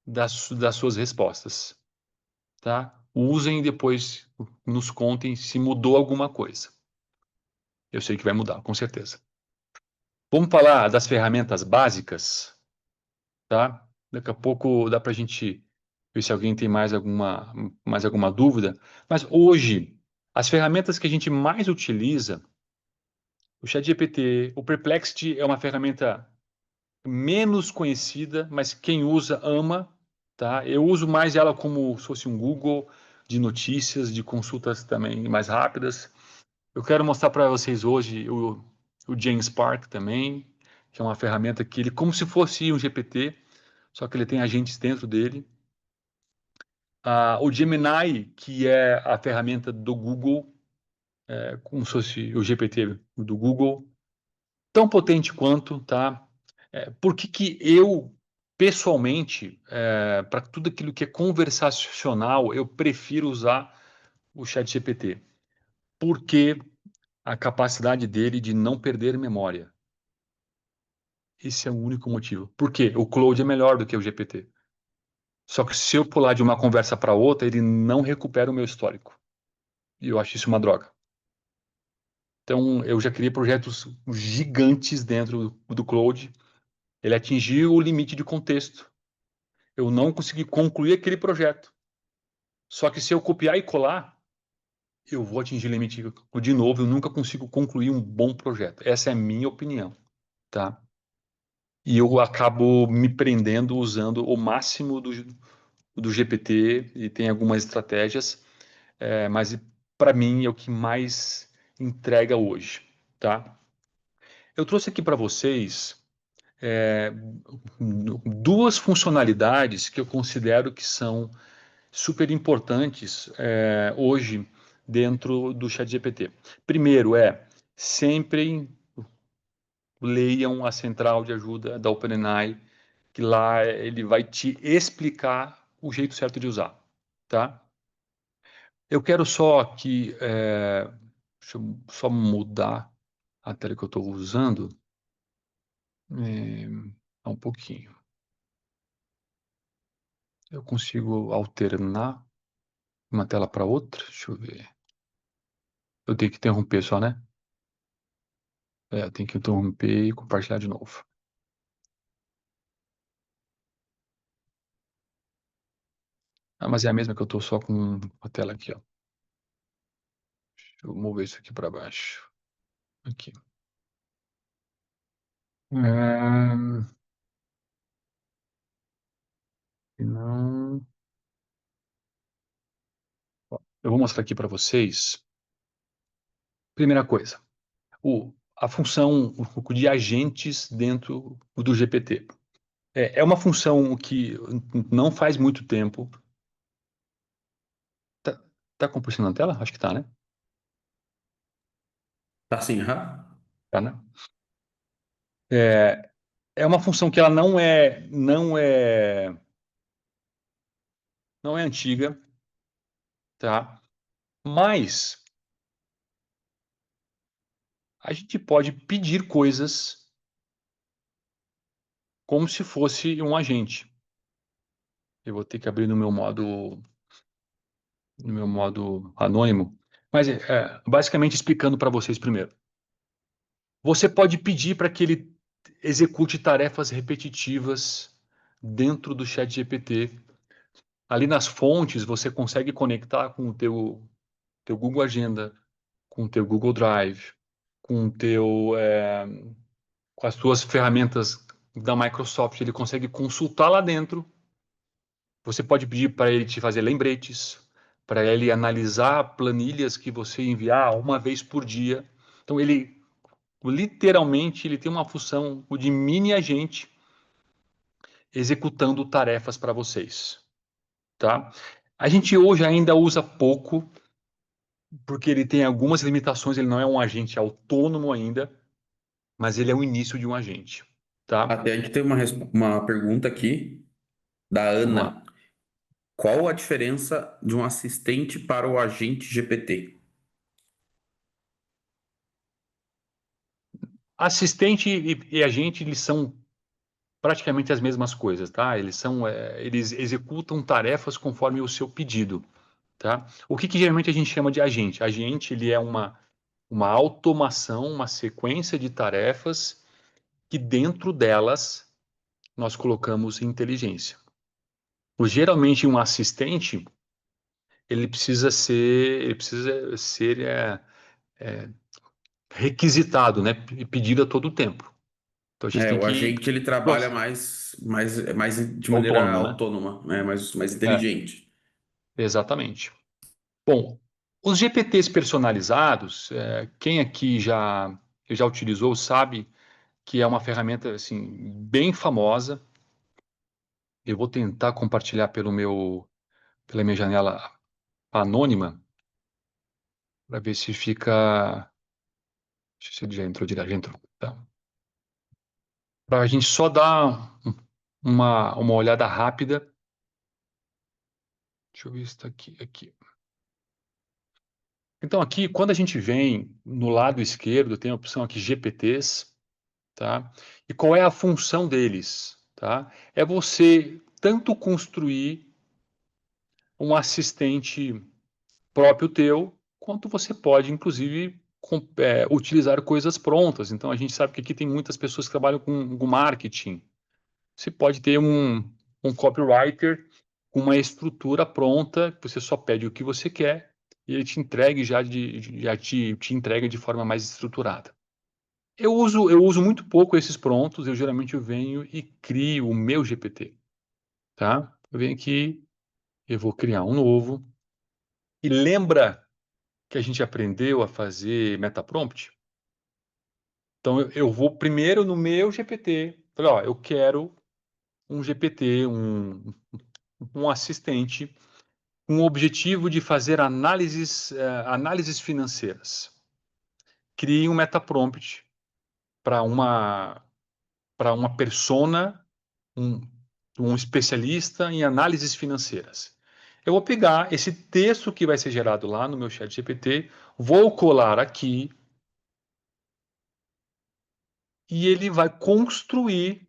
das suas respostas, tá? Usem e depois nos contem se mudou alguma coisa. Eu sei que vai mudar, com certeza. Vamos falar das ferramentas básicas, tá? Daqui a pouco dá para a gente ver se alguém tem mais alguma dúvida. Mas hoje, as ferramentas que a gente mais utiliza, o ChatGPT, o Perplexity é uma ferramenta menos conhecida, mas quem usa ama, tá? Eu uso mais ela como se fosse um Google de notícias, de consultas também mais rápidas. Eu quero mostrar para vocês hoje o James Spark também, que é uma ferramenta que ele, como se fosse um GPT, só que ele tem agentes dentro dele. O Gemini, que é a ferramenta do Google, como se fosse o GPT do Google, tão potente quanto, tá? Por que que eu, pessoalmente, para tudo aquilo que é conversacional, eu prefiro usar o ChatGPT? Porque a capacidade dele de não perder memória. Esse é o único motivo. Por quê? O Claude é melhor do que o GPT. Só que se eu pular de uma conversa para outra, ele não recupera o meu histórico. E eu acho isso uma droga. Então, eu já criei projetos gigantes dentro do Claude. Ele atingiu o limite de contexto. Eu não consegui concluir aquele projeto. Só que se eu copiar e colar, eu vou atingir o limite de novo. Eu nunca consigo concluir um bom projeto. Essa é a minha opinião, tá? E eu acabo me prendendo usando o máximo do GPT e tem algumas estratégias, mas para mim é o que mais entrega hoje, tá? Eu trouxe aqui para vocês duas funcionalidades que eu considero que são super importantes hoje dentro do ChatGPT. Primeiro sempre leiam a central de ajuda da OpenAI, que lá ele vai te explicar o jeito certo de usar, tá? Eu quero só que, deixa eu só mudar a tela que eu estou usando, um pouquinho. Eu consigo alternar uma tela para outra? Deixa eu ver. Eu tenho que interromper só, né? Eu tenho que interromper e compartilhar de novo. Ah, mas é a mesma que eu tô só com a tela aqui, ó. Deixa eu mover isso aqui para baixo. Aqui. Ah, não. Eu vou mostrar aqui para vocês. Primeira coisa, a função de agentes dentro do GPT. É uma função que não faz muito tempo. Tá, tá compartilhando a tela? Acho que tá, né? Tá assim, aham. Tá, né? É, é uma função que ela não é antiga, tá? Mas a gente pode pedir coisas como se fosse um agente. Eu vou ter que abrir no meu modo anônimo, mas basicamente explicando para vocês primeiro. Você pode pedir para que ele execute tarefas repetitivas dentro do chat GPT. Ali nas fontes você consegue conectar com o teu Google Agenda, com o teu Google Drive, com o com as suas ferramentas da Microsoft. Ele consegue consultar lá dentro. Você pode pedir para ele te fazer lembretes, para ele analisar planilhas que você enviar uma vez por dia. Então ele literalmente ele tem uma função de mini agente executando tarefas para vocês, tá? A gente hoje ainda usa pouco porque ele tem algumas limitações, ele não é um agente autônomo ainda, mas ele é o início de um agente, tá? Até a gente tem uma pergunta aqui da Vamos lá. Ana. Qual a diferença de um assistente para o agente GPT? Assistente e agente, eles são praticamente as mesmas coisas, tá? Eles executam tarefas conforme o seu pedido, tá? O que geralmente a gente chama de agente? Agente, ele é uma automação, uma sequência de tarefas que dentro delas nós colocamos inteligência. Geralmente um assistente, ele precisa ser requisitado, né? E pedido a todo tempo. Então a gente tem O que agente ele trabalha mais de maneira autônomo, né? autônoma, né? Mais É, inteligente. exatamente. Bom, os GPTs personalizados, quem aqui já utilizou sabe que é uma ferramenta assim bem famosa. Eu vou tentar compartilhar pela minha janela anônima para ver se fica. Deixa eu ver se ele já entrou direto, já entrou. Tá. Para a gente só dar uma olhada rápida. Deixa eu ver se está aqui. Então, aqui, quando a gente vem no lado esquerdo, tem a opção aqui GPTs, tá? E qual é a função deles, tá? É você tanto construir um assistente próprio teu, quanto você pode, inclusive, utilizar coisas prontas. Então, a gente sabe que aqui tem muitas pessoas que trabalham com marketing. Você pode ter um copywriter com uma estrutura pronta, que você só pede o que você quer e ele te entregue já te entrega de forma mais estruturada. Eu uso muito pouco esses prontos, eu venho e crio o meu GPT, tá? Eu venho aqui, eu vou criar um novo. E lembra que a gente aprendeu a fazer metaprompt? Então eu vou primeiro no meu GPT, falei, ó, eu quero um GPT, um assistente com o objetivo de fazer análises financeiras. Crie um metaprompt para uma persona, um, um especialista em análises financeiras. Eu vou pegar esse texto que vai ser gerado lá no meu chat GPT, vou colar aqui e ele vai construir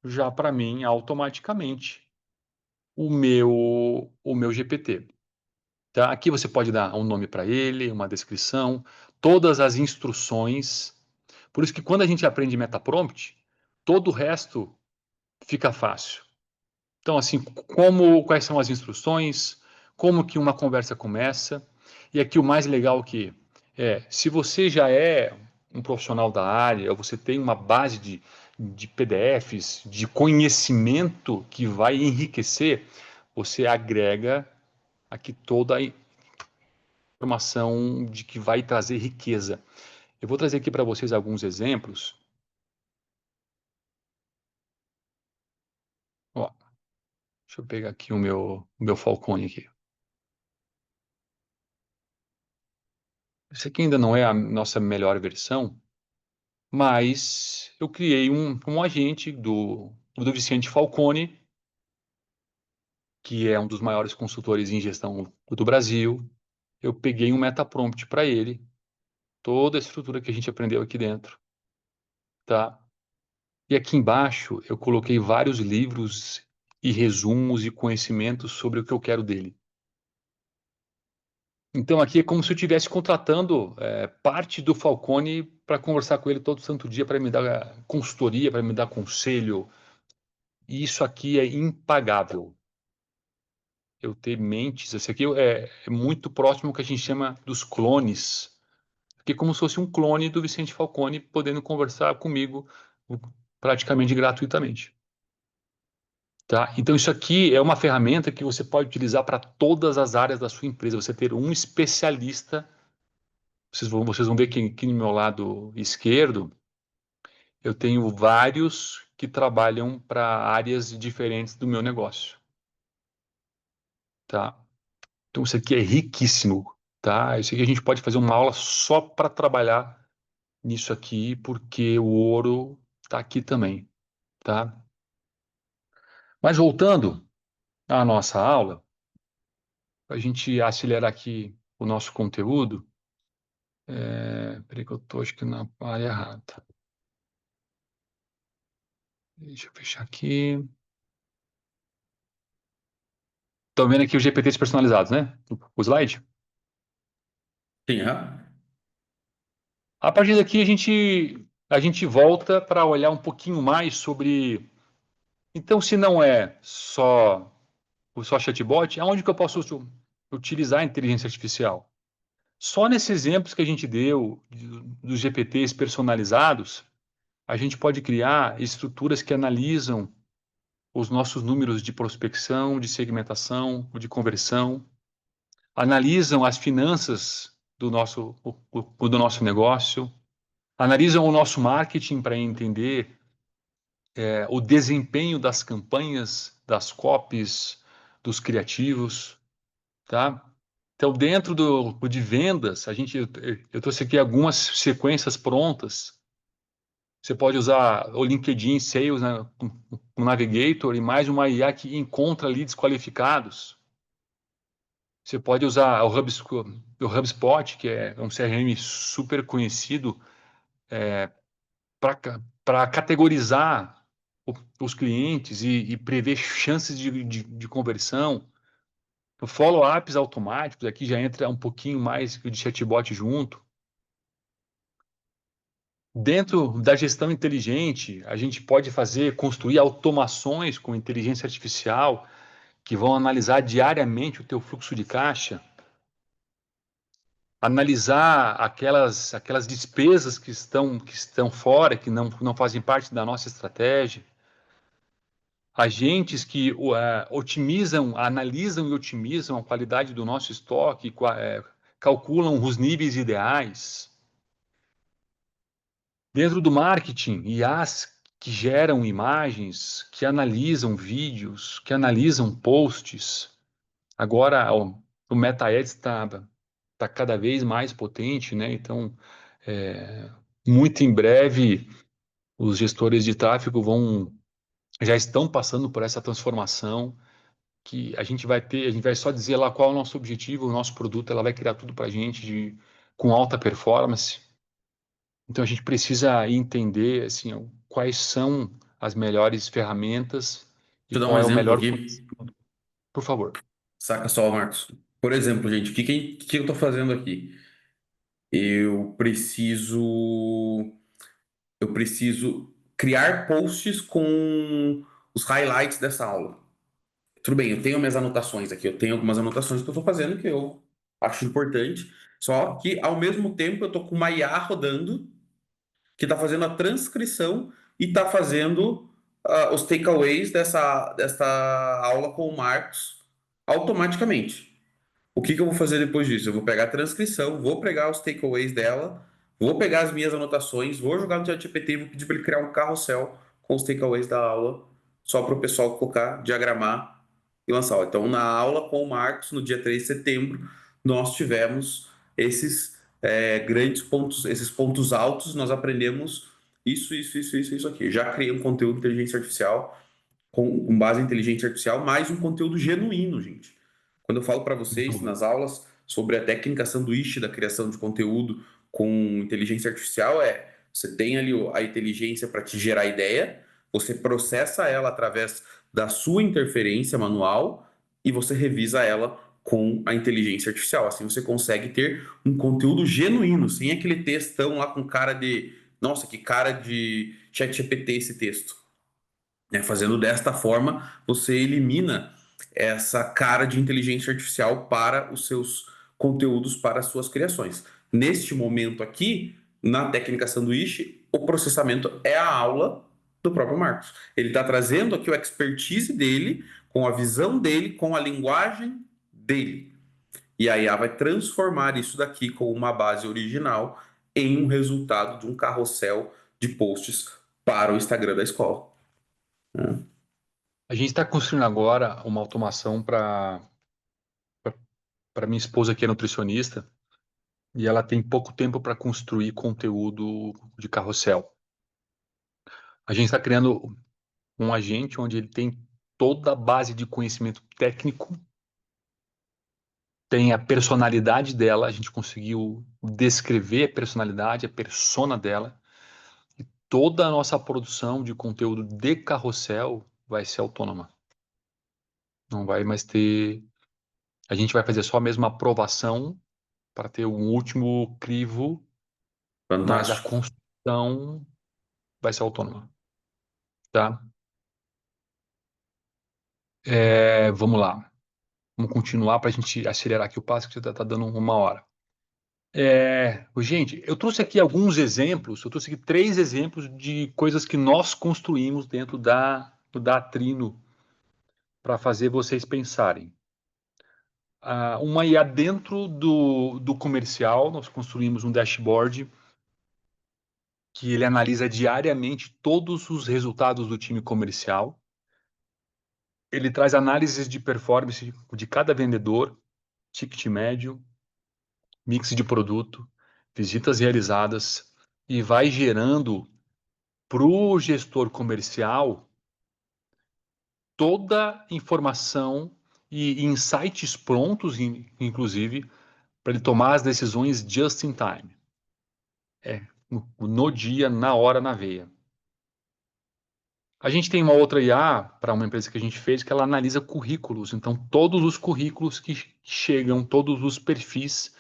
já para mim automaticamente o meu GPT. Tá? Aqui você pode dar um nome para ele, uma descrição, todas as instruções. Por isso que quando a gente aprende Metaprompt, todo o resto fica fácil. Então, assim, quais são as instruções, como que uma conversa começa. E aqui o mais legal que se você já é um profissional da área, ou você tem uma base de PDFs, de conhecimento que vai enriquecer, você agrega aqui toda a informação de que vai trazer riqueza. Eu vou trazer aqui para vocês alguns exemplos. Ó, deixa eu pegar aqui o meu Falcone aqui. Esse aqui ainda não é a nossa melhor versão, mas eu criei um agente do Vicente Falcone, que é um dos maiores consultores em gestão do Brasil. Eu peguei um metaprompt para ele, toda a estrutura que a gente aprendeu aqui dentro, tá? E aqui embaixo eu coloquei vários livros e resumos e conhecimentos sobre o que eu quero dele. Então aqui é como se eu estivesse contratando parte do Falcone para conversar com ele todo santo dia, para me dar consultoria, para me dar conselho. E isso aqui é impagável. Eu ter mentes, esse aqui é muito próximo ao que a gente chama dos clones, que é como se fosse um clone do Vicente Falcone podendo conversar comigo praticamente gratuitamente. Tá? Então, isso aqui é uma ferramenta que você pode utilizar para todas as áreas da sua empresa. Você ter um especialista. Vocês vão ver que aqui no meu lado esquerdo, eu tenho vários que trabalham para áreas diferentes do meu negócio. Tá? Então, isso aqui é riquíssimo. Tá? Isso aqui a gente pode fazer uma aula só para trabalhar nisso aqui, porque o ouro está aqui também. Tá? Mas voltando à nossa aula, para a gente acelerar aqui o nosso conteúdo. Peraí que eu estou acho que na área errada. Deixa eu fechar aqui. Estão vendo aqui os GPTs personalizados, né? O slide. Sim, A partir daqui a gente volta para olhar um pouquinho mais sobre. Então, se não é só chatbot, aonde que eu posso utilizar a inteligência artificial? Só nesses exemplos que a gente deu dos GPTs personalizados, a gente pode criar estruturas que analisam os nossos números de prospecção, de segmentação, de conversão, analisam as finanças do nosso negócio, analisam o nosso marketing para entender o desempenho das campanhas, das copies, dos criativos, tá? Então, dentro de vendas, eu trouxe aqui algumas sequências prontas. Você pode usar o LinkedIn Sales, né, um Navigator e mais uma IA que encontra leads qualificados. Você pode usar o HubSpot, que é um CRM super conhecido, para categorizar os clientes e prever chances de conversão. Follow-ups automáticos, aqui já entra um pouquinho mais de chatbot junto. Dentro da gestão inteligente, a gente pode construir automações com inteligência artificial que vão analisar diariamente o teu fluxo de caixa, analisar aquelas despesas que estão fora, que não fazem parte da nossa estratégia, agentes que analisam e otimizam a qualidade do nosso estoque, calculam os níveis ideais. Dentro do marketing, IAs que geram imagens, que analisam vídeos, que analisam posts. Agora o Meta Ads está cada vez mais potente, né? Então, muito em breve, os gestores de tráfego já estão passando por essa transformação que a gente vai só dizer lá qual é o nosso objetivo, o nosso produto, ela vai criar tudo para a gente com alta performance. Então a gente precisa entender assim, quais são as melhores ferramentas e Deixa eu dar um qual é o exemplo melhor aqui. conteúdo. Por favor. Saca só, Marcos. Por exemplo, gente, o que eu estou fazendo aqui? Eu preciso, eu preciso criar posts com os highlights dessa aula. Tudo bem, eu tenho minhas anotações aqui, eu tenho algumas anotações que eu estou fazendo que eu acho importante. Só que, ao mesmo tempo, eu estou com uma IA rodando que está fazendo a transcrição e está fazendo os takeaways dessa aula com o Marcos automaticamente. O que que eu vou fazer depois disso? Eu vou pegar a transcrição, vou pegar os takeaways dela, vou pegar as minhas anotações, vou jogar no ChatGPT e vou pedir para ele criar um carrossel com os takeaways da aula, só para o pessoal colocar, diagramar e lançar. Então, na aula com o Marcos, no dia 3 de setembro, nós tivemos esses grandes pontos, esses pontos altos, nós aprendemos isso aqui. Já criei um conteúdo de inteligência artificial com base em inteligência artificial, mais um conteúdo genuíno, gente. Quando eu falo para vocês nas aulas sobre a técnica sanduíche da criação de conteúdo com inteligência artificial, você tem ali a inteligência para te gerar ideia, você processa ela através da sua interferência manual e você revisa ela com a inteligência artificial. Assim você consegue ter um conteúdo genuíno, sem aquele textão lá com cara de, nossa, que cara de ChatGPT esse texto, né? Fazendo desta forma, você elimina essa cara de inteligência artificial para os seus conteúdos, para as suas criações. Neste momento aqui, na técnica sanduíche, o processamento é a aula do próprio Marcos. Ele está trazendo aqui o expertise dele, com a visão dele, com a linguagem dele. E a IA vai transformar isso daqui com uma base original em um resultado de um carrossel de posts para o Instagram da escola, né? A gente está construindo agora uma automação para minha esposa que é nutricionista e ela tem pouco tempo para construir conteúdo de carrossel. A gente está criando um agente onde ele tem toda a base de conhecimento técnico, tem a personalidade dela, a gente conseguiu descrever a personalidade, a persona dela, e toda a nossa produção de conteúdo de carrossel vai ser autônoma. Não vai mais ter. A gente vai fazer só a mesma aprovação para ter um último crivo, mas a Fantástico. construção vai ser autônoma, tá? Vamos lá. Vamos continuar para a gente acelerar aqui o passo, que já está dando uma hora. Gente, eu trouxe aqui alguns exemplos, eu trouxe aqui 3 exemplos de coisas que nós construímos dentro da Trino para fazer vocês pensarem. Uma IA dentro do comercial, nós construímos um dashboard que ele analisa diariamente todos os resultados do time comercial. Ele traz análises de performance de cada vendedor, ticket médio, mix de produto, visitas realizadas e vai gerando para o gestor comercial toda informação e insights prontos, inclusive, para ele tomar as decisões just in time. No dia, na hora, na veia. A gente tem uma outra IA para uma empresa que a gente fez que ela analisa currículos. Então, todos os currículos que chegam, todos os perfis,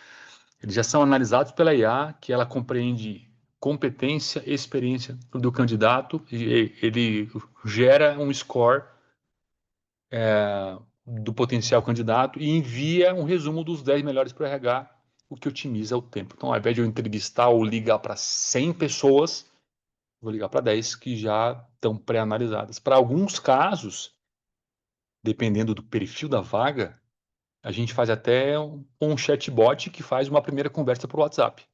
eles já são analisados pela IA, que ela compreende competência, experiência do candidato e ele gera um score do potencial candidato e envia um resumo dos 10 melhores para o RH, o que otimiza o tempo. Então, ao invés de eu entrevistar ou ligar para 100 pessoas, vou ligar para 10 que já estão pré-analisadas. Para alguns casos, dependendo do perfil da vaga, a gente faz até um chatbot que faz uma primeira conversa por WhatsApp.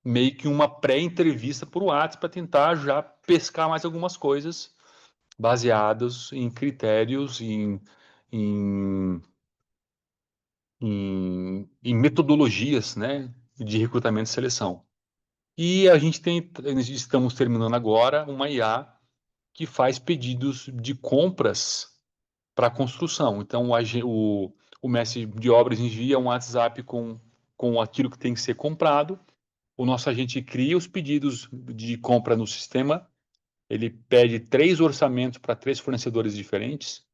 Meio que uma pré-entrevista por WhatsApp para tentar já pescar mais algumas coisas baseadas em critérios, em, em metodologias, né, de recrutamento e seleção. E a gente estamos terminando agora uma IA que faz pedidos de compras para construção. Então, o mestre de obras envia um WhatsApp com aquilo que tem que ser comprado. O nosso agente cria os pedidos de compra no sistema. Ele pede 3 orçamentos para 3 fornecedores diferentes.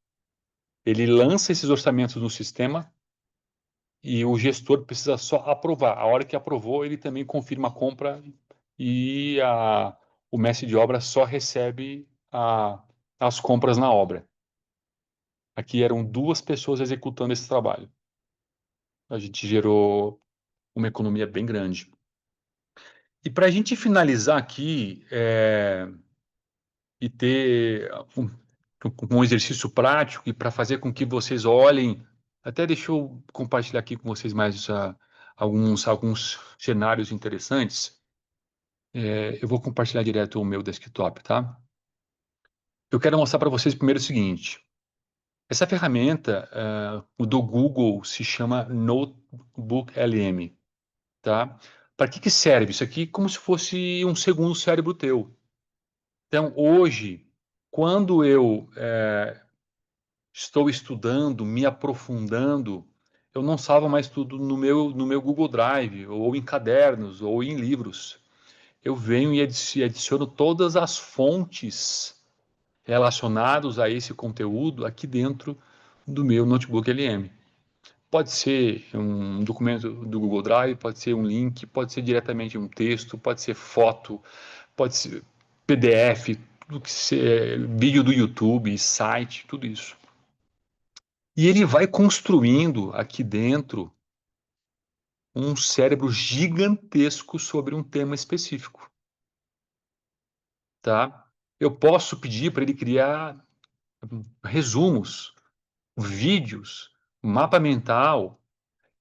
Ele lança esses orçamentos no sistema. e o gestor precisa só aprovar. A hora que aprovou, ele também confirma a compra e o mestre de obra só recebe as compras na obra. Aqui eram 2 pessoas executando esse trabalho. A gente gerou uma economia bem grande. E para a gente finalizar aqui e ter um exercício prático e para fazer com que vocês olhem, até deixa eu compartilhar aqui com vocês mais alguns cenários interessantes. Eu vou compartilhar direto o meu desktop, tá? Eu quero mostrar para vocês primeiro o seguinte. Essa ferramenta o do Google se chama Notebook LM, tá? Para que serve? Isso aqui é como se fosse um segundo cérebro teu. Então, hoje, quando eu estou estudando, me aprofundando, eu não salvo mais tudo no meu Google Drive, ou em cadernos, ou em livros. Eu venho e adiciono todas as fontes relacionadas a esse conteúdo aqui dentro do meu notebook LM. Pode ser um documento do Google Drive, pode ser um link, pode ser diretamente um texto, pode ser foto, pode ser PDF, tudo que ser, vídeo do YouTube, site, tudo isso. E ele vai construindo aqui dentro um cérebro gigantesco sobre um tema específico, tá? Eu posso pedir para ele criar resumos, vídeos, mapa mental.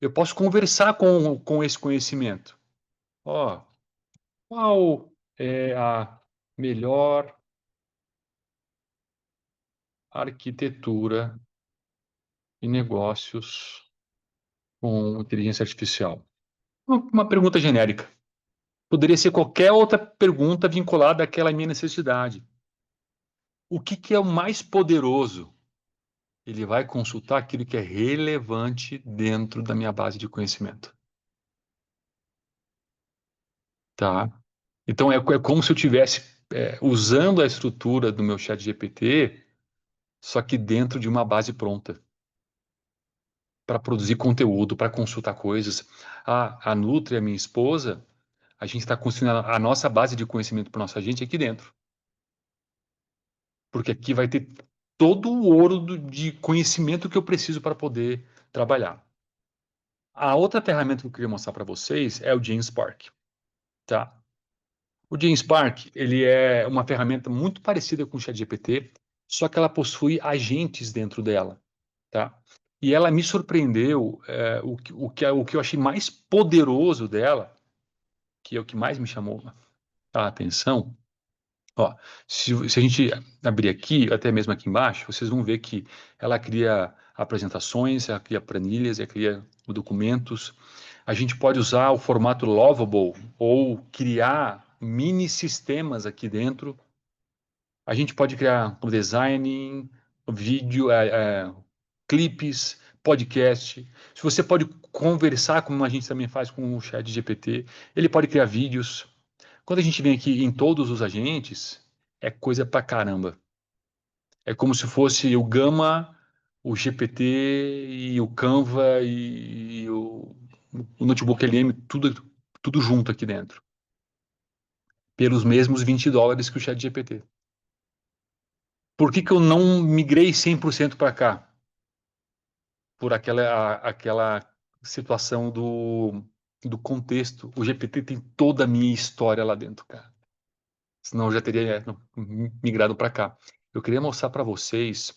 Eu posso conversar com esse conhecimento. Ó, qual é a melhor arquitetura e negócios com inteligência artificial? Uma pergunta genérica. Poderia ser qualquer outra pergunta vinculada àquela minha necessidade. O que é o mais poderoso? Ele vai consultar aquilo que é relevante dentro da minha base de conhecimento. Tá? Então, é como se eu estivesse usando a estrutura do meu chat GPT, só que dentro de uma base pronta, para produzir conteúdo, para consultar coisas. A Nutri, a minha esposa, a gente está construindo a nossa base de conhecimento para nossa gente aqui dentro. Porque aqui vai ter todo o ouro de conhecimento que eu preciso para poder trabalhar. A outra ferramenta que eu queria mostrar para vocês é o GenSpark, tá? O GenSpark, ele é uma ferramenta muito parecida com o ChatGPT, só que ela possui agentes dentro dela, tá? E ela me surpreendeu, o que eu achei mais poderoso dela, que é o que mais me chamou a atenção. Ó, se a gente abrir aqui, até mesmo aqui embaixo, vocês vão ver que ela cria apresentações, ela cria planilhas, ela cria documentos. A gente pode usar o formato Lovable ou criar mini sistemas aqui dentro. A gente pode criar o design, vídeo, clipes, podcast. Se você pode conversar, como a gente também faz com o chat GPT, ele pode criar vídeos. Quando a gente vem aqui em todos os agentes, é coisa pra caramba. É como se fosse o Gama, o GPT e o Canva e o Notebook LM, tudo junto aqui dentro. Pelos mesmos US$ 20 que o Chat GPT. Por que eu não migrei 100% para cá? Por aquela situação do contexto. O GPT tem toda a minha história lá dentro, cara. Senão eu já teria migrado para cá. Eu queria mostrar para vocês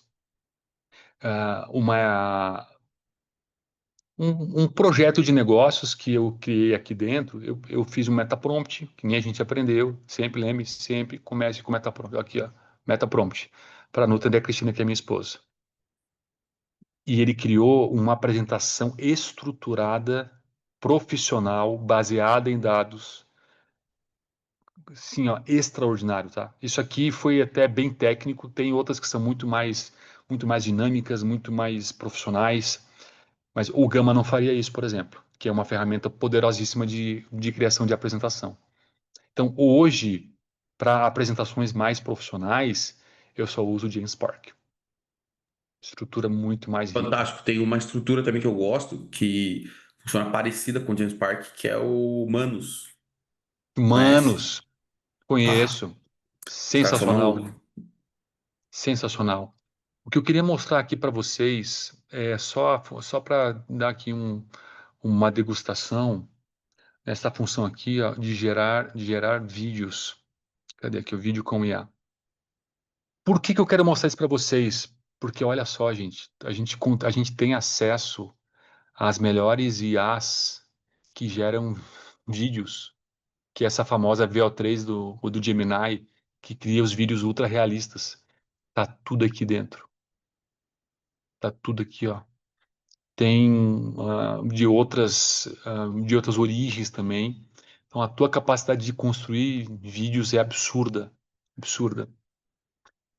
um projeto de negócios que eu criei aqui dentro. Eu fiz um metaprompt, que nem a gente aprendeu. Sempre lembre, sempre comece com metaprompt. Aqui, ó, metaprompt. Para a Nutra da Cristina, que é minha esposa. E ele criou uma apresentação estruturada, profissional, baseada em dados. Sim, ó, extraordinário, tá? Isso aqui foi até bem técnico. Tem outras que são muito mais dinâmicas, muito mais profissionais. Mas o Gama não faria isso, por exemplo, que é uma ferramenta poderosíssima de criação de apresentação. Então, hoje, para apresentações mais profissionais, eu só uso o GenSpark. estrutura muito mais rica. Fantástico. Tem uma estrutura também que eu gosto, que funciona parecida com o James Park, que é o Manus. Conhece? Humanos, Ah, conheço. os caras são Sensacional, malucos. sensacional. O que eu queria mostrar aqui para vocês é só para dar aqui uma degustação nessa função aqui, ó, de gerar vídeos. Cadê aqui o vídeo com IA? Por que que eu quero mostrar isso para vocês? Porque olha só, gente, a gente tem acesso às melhores IAs que geram vídeos, que é essa famosa VO3 do Gemini, que cria os vídeos ultra realistas. Tá tudo aqui dentro. Tá tudo aqui, ó. Tem de outras origens também. Então, a tua capacidade de construir vídeos é absurda, absurda.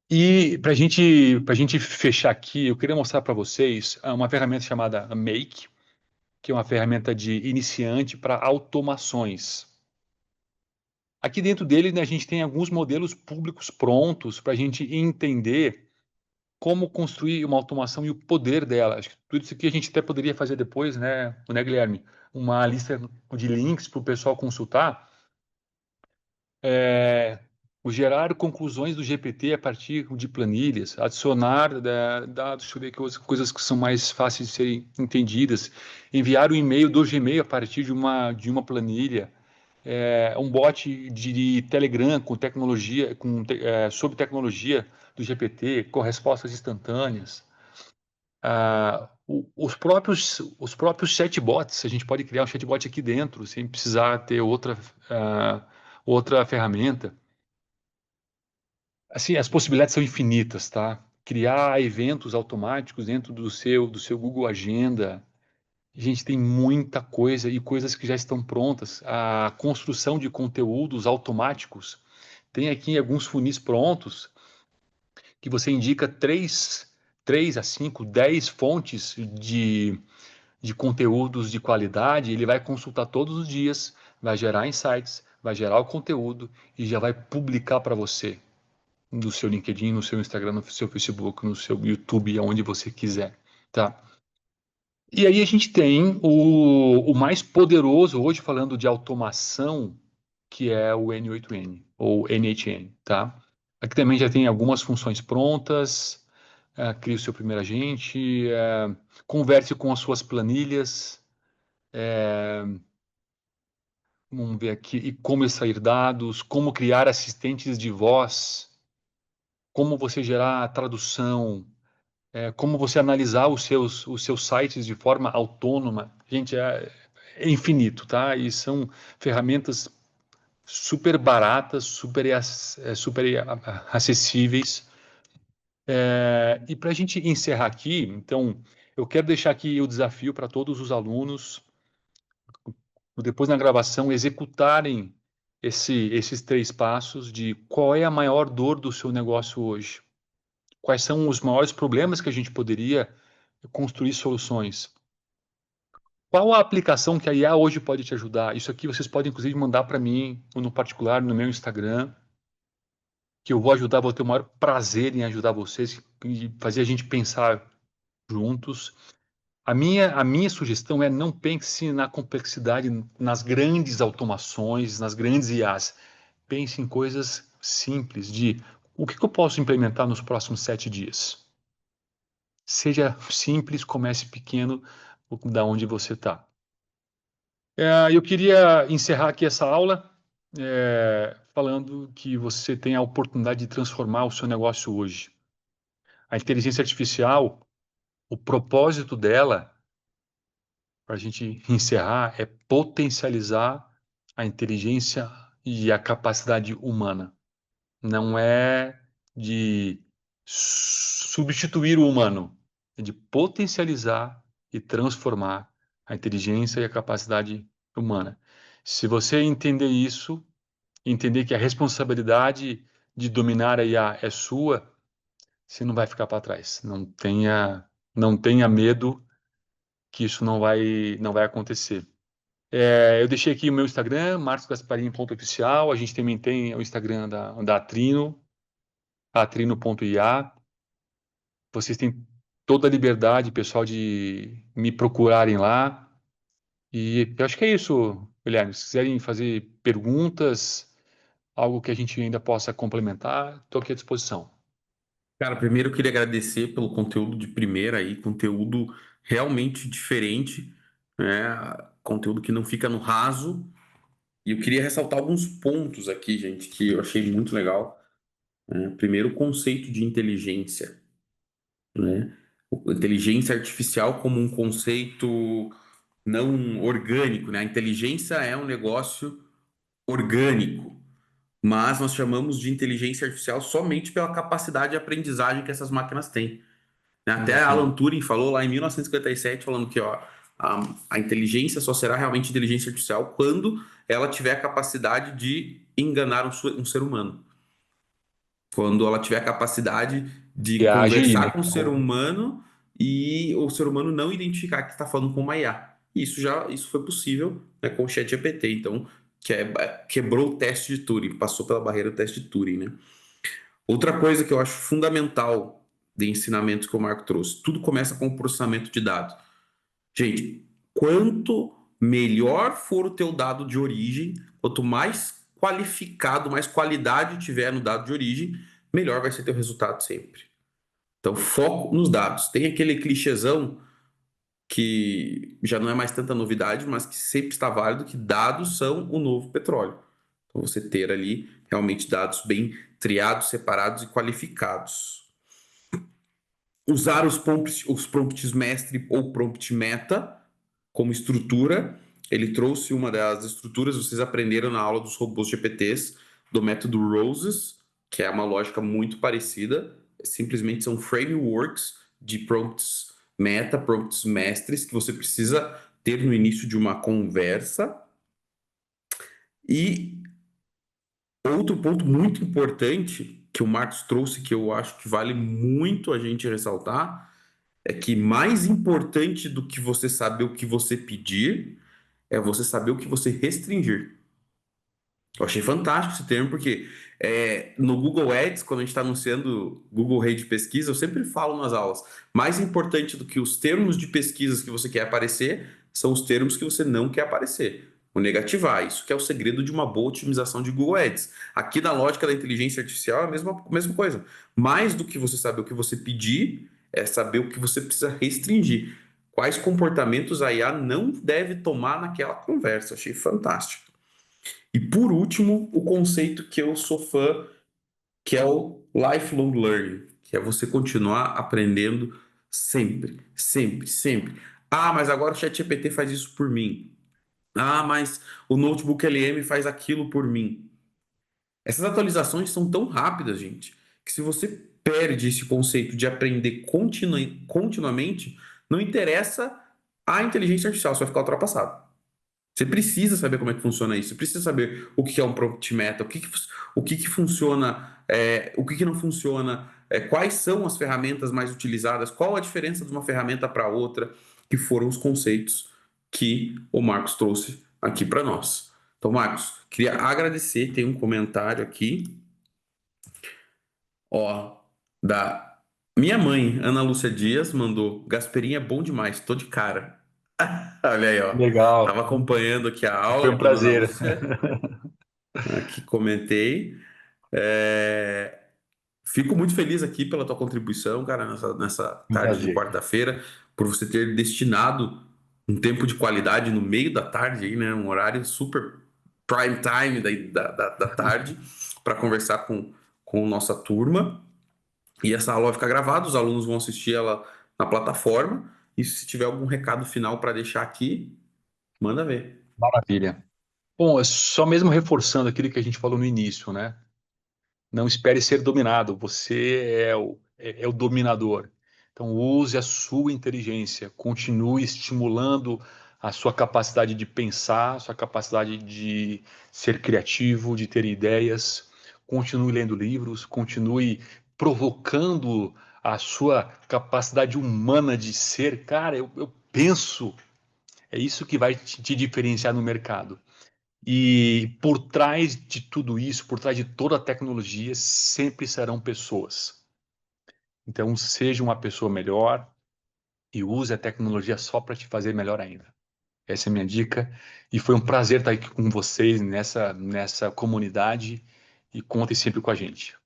E para gente fechar aqui, eu queria mostrar para vocês uma ferramenta chamada Make, que é uma ferramenta de iniciante para automações. Aqui dentro dele, né, a gente tem alguns modelos públicos prontos para a gente entender como construir uma automação e o poder dela. Acho que tudo isso aqui a gente até poderia fazer depois, né, Guilherme? Uma lista de links para o pessoal consultar. É, o gerar conclusões do GPT a partir de planilhas, adicionar dados, deixa eu ver aqui outras coisas que são mais fáceis de serem entendidas, enviar o e-mail do Gmail a partir de uma planilha, um bot de Telegram com tecnologia, sobre tecnologia do GPT, com respostas instantâneas. Os próprios chatbots, a gente pode criar um chatbot aqui dentro, sem precisar ter outra ferramenta. Assim, as possibilidades são infinitas, tá? Criar eventos automáticos dentro do seu Google Agenda. Gente, tem muita coisa e coisas que já estão prontas. A construção de conteúdos automáticos. Tem aqui alguns funis prontos que você indica três a 5, 10 fontes de conteúdos de qualidade. Ele vai consultar todos os dias, vai gerar insights, vai gerar o conteúdo e já vai publicar para você no seu LinkedIn, no seu Instagram, no seu Facebook, no seu YouTube, aonde você quiser, tá? E aí a gente tem o mais poderoso hoje falando de automação, que é o N8N ou NHN, tá? Aqui também já tem algumas funções prontas, crie o seu primeiro agente, converse com as suas planilhas, vamos ver aqui, e como extrair dados, como criar assistentes de voz, como você gerar tradução, como você analisar os seus sites de forma autônoma. Gente, é infinito, tá? E são ferramentas super baratas, super acessíveis. E para a gente encerrar aqui, então, eu quero deixar aqui o desafio para todos os alunos, depois na gravação, executarem esses 3 passos de qual é a maior dor do seu negócio hoje. Quais são os maiores problemas que a gente poderia construir soluções? Qual a aplicação que a IA hoje pode te ajudar? Isso aqui vocês podem, inclusive, mandar para mim, ou no particular, no meu Instagram, que eu vou ajudar, vou ter o maior prazer em ajudar vocês e fazer a gente pensar juntos. A minha sugestão é não pense na complexidade, nas grandes automações, nas grandes IAs. Pense em coisas simples, de o que eu posso implementar nos próximos 7 dias. Seja simples, comece pequeno, da onde você está. Eu queria encerrar aqui essa aula falando que você tem a oportunidade de transformar o seu negócio hoje. A inteligência artificial, o propósito dela, para a gente encerrar, é potencializar a inteligência e a capacidade humana. Não é de substituir o humano, é de potencializar e transformar a inteligência e a capacidade humana. Se você entender isso, entender que a responsabilidade de dominar a IA é sua, você não vai ficar para trás. Não tenha medo que isso não vai acontecer. Eu deixei aqui o meu Instagram, marcosgasparini.oficial. A gente também tem o Instagram da Atrino, atrino.ia. Vocês têm toda a liberdade, pessoal, de me procurarem lá. E eu acho que é isso, Guilherme. Se quiserem fazer perguntas, algo que a gente ainda possa complementar, estou aqui à disposição. Cara, primeiro eu queria agradecer pelo conteúdo de primeira aí, conteúdo realmente diferente, né? Conteúdo que não fica no raso. E eu queria ressaltar alguns pontos aqui, gente, que eu achei muito legal, né? Primeiro, o conceito de inteligência, né? Inteligência artificial como um conceito não orgânico, né? A inteligência é um negócio orgânico, mas nós chamamos de inteligência artificial somente pela capacidade de aprendizagem que essas máquinas têm, né? Até Alan Exatamente. Turing falou lá em 1957, falando que ó, a inteligência só será realmente inteligência artificial quando ela tiver a capacidade de enganar um ser humano. Quando ela tiver a capacidade de E a AGI, né? conversar com o ser humano e o ser humano não identificar que está falando com uma IA. Isso foi possível, né, com o ChatGPT. Então, quebrou o teste de Turing, passou pela barreira do teste de Turing, né? Outra coisa que eu acho fundamental de ensinamentos que o Marco trouxe, tudo começa com o processamento de dados. Gente, quanto melhor for o teu dado de origem, quanto mais qualificado, mais qualidade tiver no dado de origem, melhor vai ser teu resultado sempre. Então, foco nos dados. Tem aquele clichêzão que já não é mais tanta novidade, mas que sempre está válido, que dados são o novo petróleo. Então, você ter ali realmente dados bem triados, separados e qualificados. Usar os prompts mestre ou prompt meta como estrutura. Ele trouxe uma das estruturas, vocês aprenderam na aula dos robôs GPTs, do método Roses, que é uma lógica muito parecida. Simplesmente são frameworks de prompts meta, prompts mestres, que você precisa ter no início de uma conversa. E outro ponto muito importante que o Marcos trouxe, que eu acho que vale muito a gente ressaltar, é que mais importante do que você saber o que você pedir é você saber o que você restringir. Eu achei fantástico esse termo, porque no Google Ads, quando a gente está anunciando Google Rede de Pesquisa, eu sempre falo nas aulas, mais importante do que os termos de pesquisas que você quer aparecer, são os termos que você não quer aparecer. O negativar, isso que é o segredo de uma boa otimização de Google Ads. Aqui na lógica da inteligência artificial é a mesma coisa. Mais do que você saber o que você pedir, é saber o que você precisa restringir. Quais comportamentos a IA não deve tomar naquela conversa. Achei fantástico. E por último, o conceito que eu sou fã, que é o lifelong learning, que é você continuar aprendendo sempre, sempre, sempre. Ah, mas agora o ChatGPT faz isso por mim. Ah, mas o Notebook LM faz aquilo por mim. Essas atualizações são tão rápidas, gente, que se você perde esse conceito de aprender continuamente, não interessa a inteligência artificial, você vai ficar ultrapassado. Você precisa saber como é que funciona isso. Você precisa saber o que é um prompt meta, o que funciona, o que não funciona, quais são as ferramentas mais utilizadas, qual a diferença de uma ferramenta para outra, que foram os conceitos que o Marcos trouxe aqui para nós. Então, Marcos, queria agradecer. Tem um comentário aqui, ó, da minha mãe, Ana Lúcia Dias, mandou: Gasperim é bom demais, tô de cara. Olha aí, ó. Legal. Tava acompanhando aqui a Foi aula, um dona Ana prazer. Lúcia. Aqui comentei. É, Fico muito feliz aqui pela tua contribuição, cara, nessa Um tarde de prazer. quarta-feira, por você ter destinado um tempo de qualidade no meio da tarde, aí, né? Um horário super prime time da tarde, para conversar com nossa turma. E essa aula vai ficar gravada, os alunos vão assistir ela na plataforma. E se tiver algum recado final para deixar aqui, manda ver. Maravilha. Bom, é só mesmo reforçando aquilo que a gente falou no início, né? Não espere ser dominado, você é o dominador. Então, use a sua inteligência, continue estimulando a sua capacidade de pensar, a sua capacidade de ser criativo, de ter ideias. Continue lendo livros, continue provocando a sua capacidade humana de ser. Cara, eu penso, é isso que vai te diferenciar no mercado. E por trás de tudo isso, por trás de toda a tecnologia, sempre serão pessoas. Então, seja uma pessoa melhor, e use a tecnologia só para te fazer melhor ainda. Essa é a minha dica. E foi um prazer estar aqui com vocês nessa comunidade. E contem sempre com a gente.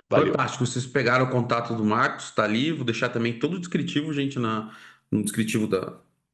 Valeu. Fantástico. Vocês pegaram o contato do Marcos, tá ali. Vou deixar também todo o descritivo, gente, no descritivo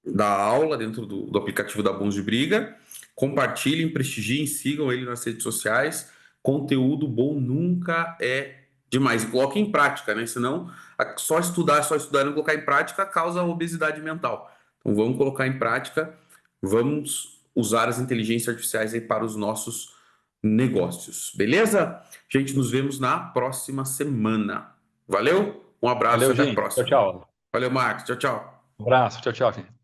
da aula, dentro do aplicativo da Bons de Briga. Compartilhem, prestigiem, sigam ele nas redes sociais. Conteúdo bom nunca é demais. E coloquem em prática, né? Senão, só estudar e não colocar em prática causa obesidade mental. Então, vamos colocar em prática, vamos usar as inteligências artificiais aí para os nossos negócios. Beleza? Gente, nos vemos na próxima semana. Valeu? Um abraço Valeu, e até a gente. Tchau, próxima. tchau. Valeu, Marcos. Tchau, tchau. Um abraço. Tchau, tchau, gente.